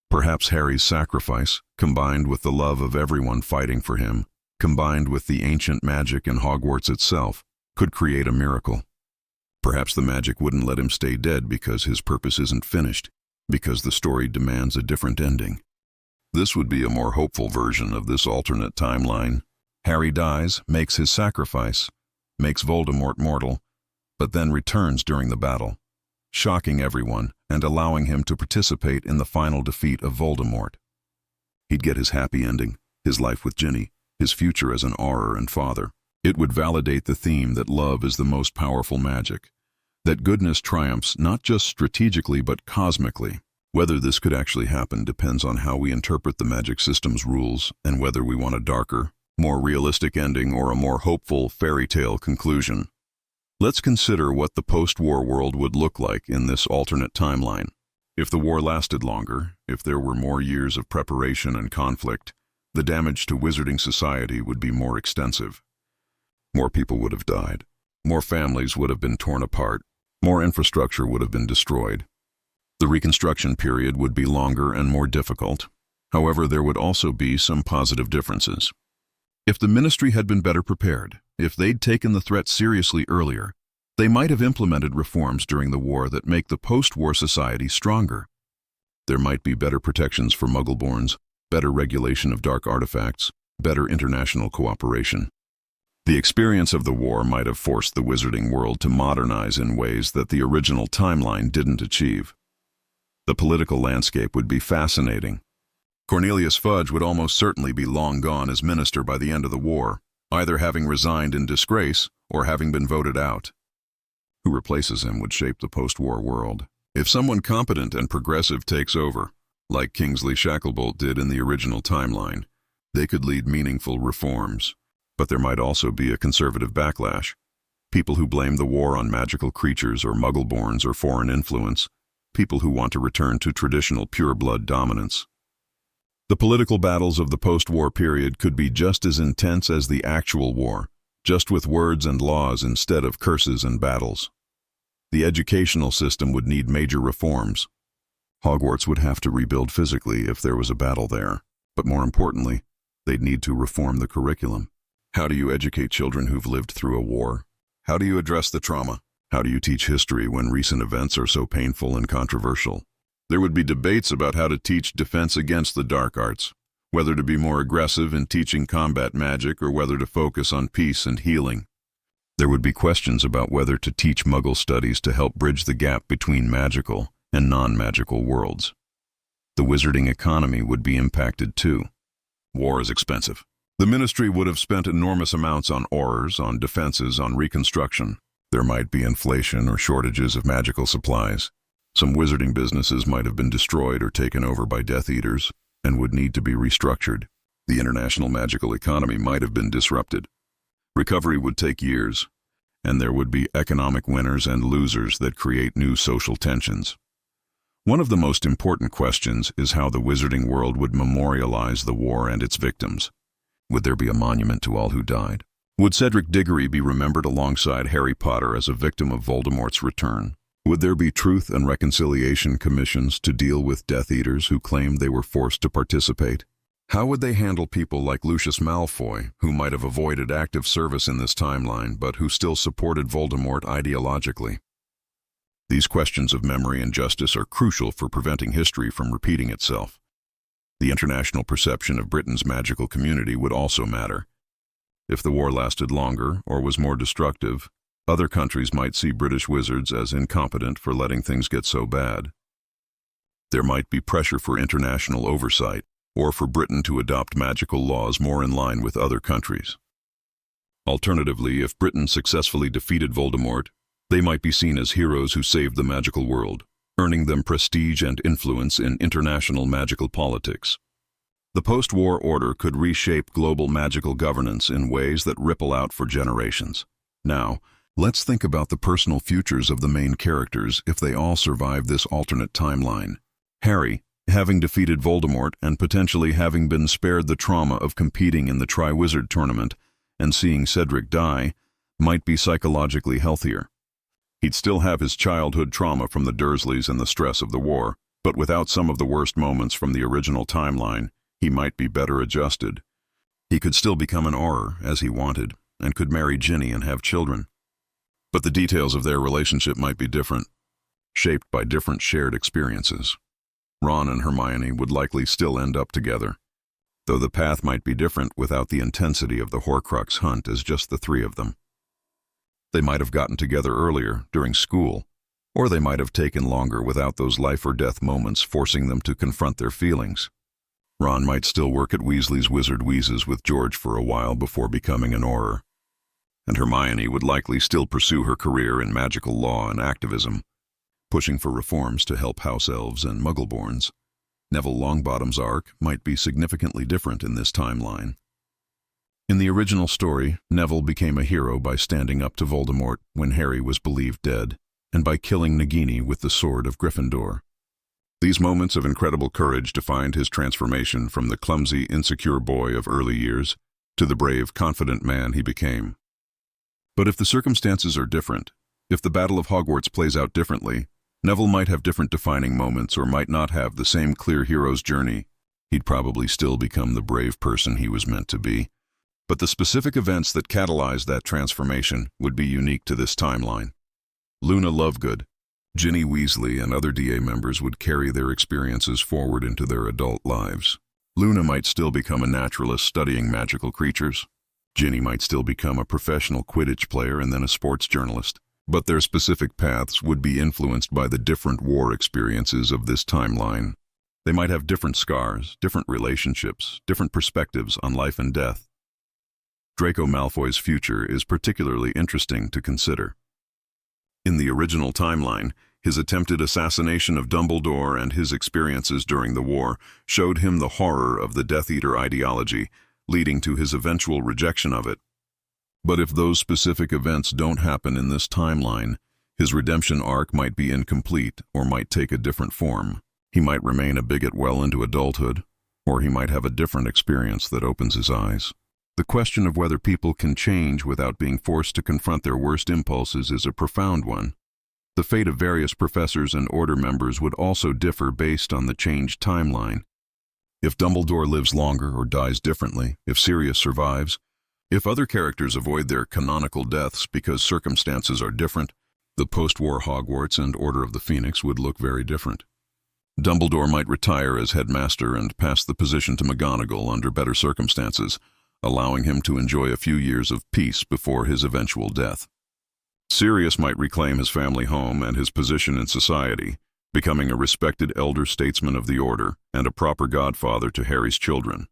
Perhaps Harry's sacrifice, combined with the love of everyone fighting for him, combined with the ancient magic in Hogwarts itself, could create a miracle. Perhaps the magic wouldn't let him stay dead because his purpose isn't finished, because the story demands a different ending. This would be a more hopeful version of this alternate timeline. Harry dies, makes his sacrifice, makes Voldemort mortal, but then returns during the battle, shocking everyone and allowing him to participate in the final defeat of Voldemort. He'd get his happy ending, his life with Ginny, his future as an Auror and father. It would validate the theme that love is the most powerful magic, that goodness triumphs not just strategically but cosmically. Whether this could actually happen depends on how we interpret the magic system's rules and whether we want a darker, more realistic ending or a more hopeful fairy tale conclusion. Let's consider what the post-war world would look like in this alternate timeline. If the war lasted longer, if there were more years of preparation and conflict, the damage to wizarding society would be more extensive. More people would have died. More families would have been torn apart. More infrastructure would have been destroyed. The reconstruction period would be longer and more difficult. However, there would also be some positive differences. If the ministry had been better prepared, if they'd taken the threat seriously earlier, they might have implemented reforms during the war that make the post-war society stronger. There might be better protections for Muggleborns, better regulation of dark artifacts, better international cooperation. The experience of the war might have forced the wizarding world to modernize in ways that the original timeline didn't achieve. The political landscape would be fascinating. Cornelius Fudge would almost certainly be long gone as minister by the end of the war, either having resigned in disgrace or having been voted out. Who replaces him would shape the post-war world. If someone competent and progressive takes over, like Kingsley Shacklebolt did in the original timeline, they could lead meaningful reforms. But there might also be a conservative backlash. People who blame the war on magical creatures or Muggleborns or foreign influence. People who want to return to traditional pure-blood dominance. The political battles of the post-war period could be just as intense as the actual war, just with words and laws instead of curses and battles. The educational system would need major reforms. Hogwarts would have to rebuild physically if there was a battle there, but more importantly, they'd need to reform the curriculum. How do you educate children who've lived through a war? How do you address the trauma? How do you teach history when recent events are so painful and controversial? There would be debates about how to teach defense against the dark arts, whether to be more aggressive in teaching combat magic or whether to focus on peace and healing. There would be questions about whether to teach Muggle studies to help bridge the gap between magical and non-magical worlds. The wizarding economy would be impacted too. War is expensive. The ministry would have spent enormous amounts on Aurors, on defenses, on reconstruction. There might be inflation or shortages of magical supplies. Some wizarding businesses might have been destroyed or taken over by Death Eaters and would need to be restructured. The international magical economy might have been disrupted. Recovery would take years, and there would be economic winners and losers that create new social tensions. One of the most important questions is how the wizarding world would memorialize the war and its victims. Would there be a monument to all who died? Would Cedric Diggory be remembered alongside Harry Potter as a victim of Voldemort's return? Would there be truth and reconciliation commissions to deal with Death Eaters who claimed they were forced to participate? How would they handle people like Lucius Malfoy, who might have avoided active service in this timeline, but who still supported Voldemort ideologically? These questions of memory and justice are crucial for preventing history from repeating itself. The international perception of Britain's magical community would also matter. If the war lasted longer or was more destructive, other countries might see British wizards as incompetent for letting things get so bad. There might be pressure for international oversight, or for Britain to adopt magical laws more in line with other countries. Alternatively, if Britain successfully defeated Voldemort, they might be seen as heroes who saved the magical world, earning them prestige and influence in international magical politics. The post-war order could reshape global magical governance in ways that ripple out for generations. Now, let's think about the personal futures of the main characters if they all survive this alternate timeline. Harry, Having defeated Voldemort and potentially having been spared the trauma of competing in the Triwizard Tournament and seeing Cedric die might be psychologically healthier. He'd still have his childhood trauma from the Dursleys and the stress of the war, but without some of the worst moments from the original timeline, he might be better adjusted. He could still become an Auror, as he wanted, and could marry Ginny and have children. But the details of their relationship might be different, shaped by different shared experiences. Ron and Hermione would likely still end up together, though the path might be different without the intensity of the Horcrux hunt as just the three of them. They might have gotten together earlier, during school, or they might have taken longer without those life-or-death moments forcing them to confront their feelings. Ron might still work at Weasley's Wizard Wheezes with George for a while before becoming an Auror, and Hermione would likely still pursue her career in magical law and activism, pushing for reforms to help house elves and muggleborns. Neville Longbottom's arc might be significantly different in this timeline. In the original story, Neville became a hero by standing up to Voldemort when Harry was believed dead, and by killing Nagini with the sword of Gryffindor. These moments of incredible courage defined his transformation from the clumsy, insecure boy of early years to the brave, confident man he became. But if the circumstances are different, if the Battle of Hogwarts plays out differently, Neville might have different defining moments or might not have the same clear hero's journey. He'd probably still become the brave person he was meant to be. But the specific events that catalyzed that transformation would be unique to this timeline. Luna Lovegood, Ginny Weasley, and other DA members would carry their experiences forward into their adult lives. Luna might still become a naturalist studying magical creatures. Ginny might still become a professional Quidditch player and then a sports journalist. But their specific paths would be influenced by the different war experiences of this timeline. They might have different scars, different relationships, different perspectives on life and death. Draco Malfoy's future is particularly interesting to consider. In the original timeline, his attempted assassination of Dumbledore and his experiences during the war showed him the horror of the Death Eater ideology, leading to his eventual rejection of it. But if those specific events don't happen in this timeline, his redemption arc might be incomplete or might take a different form. He might remain a bigot well into adulthood, or he might have a different experience that opens his eyes. The question of whether people can change without being forced to confront their worst impulses is a profound one. The fate of various professors and order members would also differ based on the changed timeline. If Dumbledore lives longer or dies differently, if Sirius survives, if other characters avoid their canonical deaths because circumstances are different, the post-war Hogwarts and Order of the Phoenix would look very different. Dumbledore might retire as headmaster and pass the position to McGonagall under better circumstances, allowing him to enjoy a few years of peace before his eventual death. Sirius might reclaim his family home and his position in society, becoming a respected elder statesman of the Order and a proper godfather to Harry's children.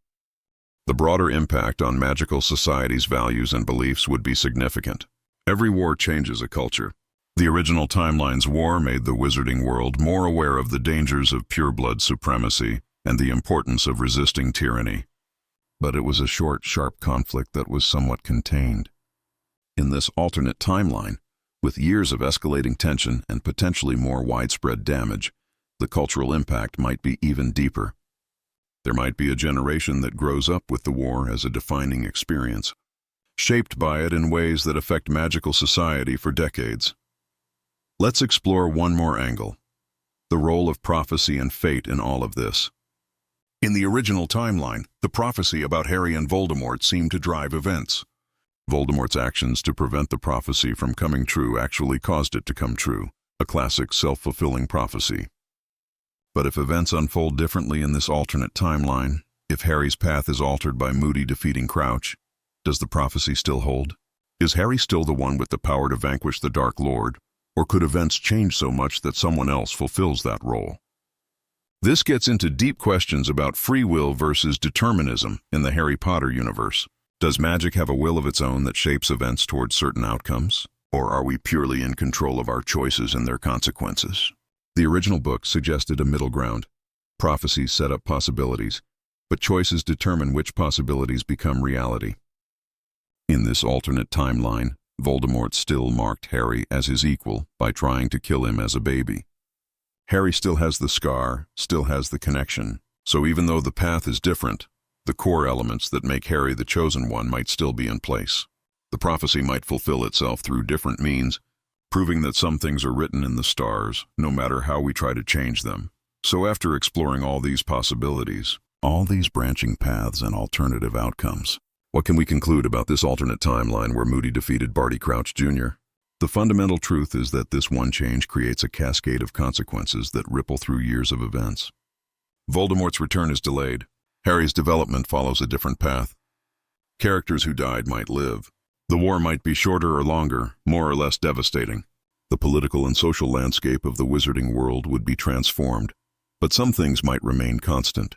The broader impact on magical society's values and beliefs would be significant. Every war changes a culture. The original timeline's war made the wizarding world more aware of the dangers of pureblood supremacy and the importance of resisting tyranny. But it was a short, sharp conflict that was somewhat contained. In this alternate timeline, with years of escalating tension and potentially more widespread damage, the cultural impact might be even deeper. There might be a generation that grows up with the war as a defining experience, shaped by it in ways that affect magical society for decades. Let's explore one more angle: the role of prophecy and fate in all of this. In the original timeline, the prophecy about Harry and Voldemort seemed to drive events. Voldemort's actions to prevent the prophecy from coming true actually caused it to come true, a classic self-fulfilling prophecy. But if events unfold differently in this alternate timeline, if Harry's path is altered by Moody defeating Crouch, does the prophecy still hold? Is Harry still the one with the power to vanquish the Dark Lord, or could events change so much that someone else fulfills that role? This gets into deep questions about free will versus determinism in the Harry Potter universe. Does magic have a will of its own that shapes events towards certain outcomes? Or are we purely in control of our choices and their consequences? The original book suggested a middle ground. Prophecies set up possibilities, but choices determine which possibilities become reality. In this alternate timeline, Voldemort still marked Harry as his equal by trying to kill him as a baby. Harry still has the scar, still has the connection. So even though the path is different, the core elements that make Harry the chosen one might still be in place. The prophecy might fulfill itself through different means, proving that some things are written in the stars, no matter how we try to change them. So after exploring all these possibilities, all these branching paths and alternative outcomes, what can we conclude about this alternate timeline where Moody defeated Barty Crouch Jr.? The fundamental truth is that this one change creates a cascade of consequences that ripple through years of events. Voldemort's return is delayed. Harry's development follows a different path. Characters who died might live. The war might be shorter or longer, more or less devastating. The political and social landscape of the wizarding world would be transformed, but some things might remain constant.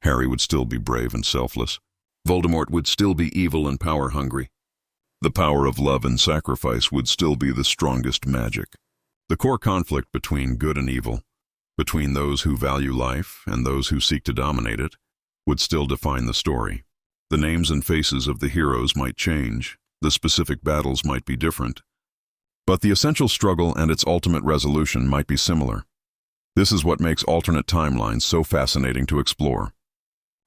Harry would still be brave and selfless. Voldemort would still be evil and power-hungry. The power of love and sacrifice would still be the strongest magic. The core conflict between good and evil, between those who value life and those who seek to dominate it, would still define the story. The names and faces of the heroes might change, the specific battles might be different, but the essential struggle and its ultimate resolution might be similar. This is what makes alternate timelines so fascinating to explore.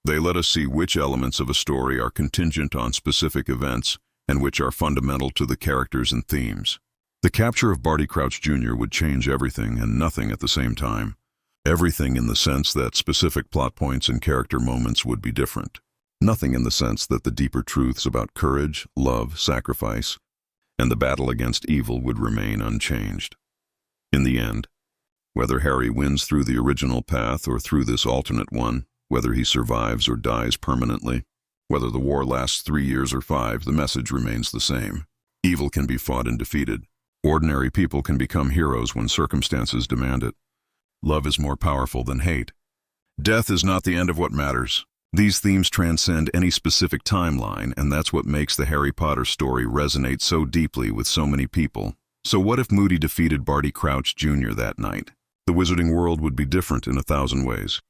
They let us see which elements of a story are contingent on specific events and which are fundamental to the characters and themes. The capture of Barty Crouch Jr. would change everything and nothing at the same time. Everything in the sense that specific plot points and character moments would be different. Nothing in the sense that the deeper truths about courage, love, sacrifice, and the battle against evil would remain unchanged. In the end, whether Harry wins through the original path or through this alternate one, whether he survives or dies permanently, whether the war lasts 3 years or 5, the message remains the same. Evil can be fought and defeated. Ordinary people can become heroes when circumstances demand it. Love is more powerful than hate. Death is not the end of what matters. These themes transcend any specific timeline, and that's what makes the Harry Potter story resonate so deeply with so many people. So what if Moody defeated Barty Crouch Jr. that night? The wizarding world would be different in 1,000 ways,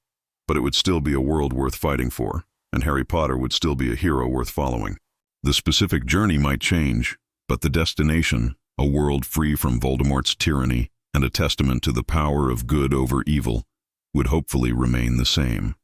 but it would still be a world worth fighting for, and Harry Potter would still be a hero worth following. The specific journey might change, but the destination, a world free from Voldemort's tyranny and a testament to the power of good over evil, would hopefully remain the same.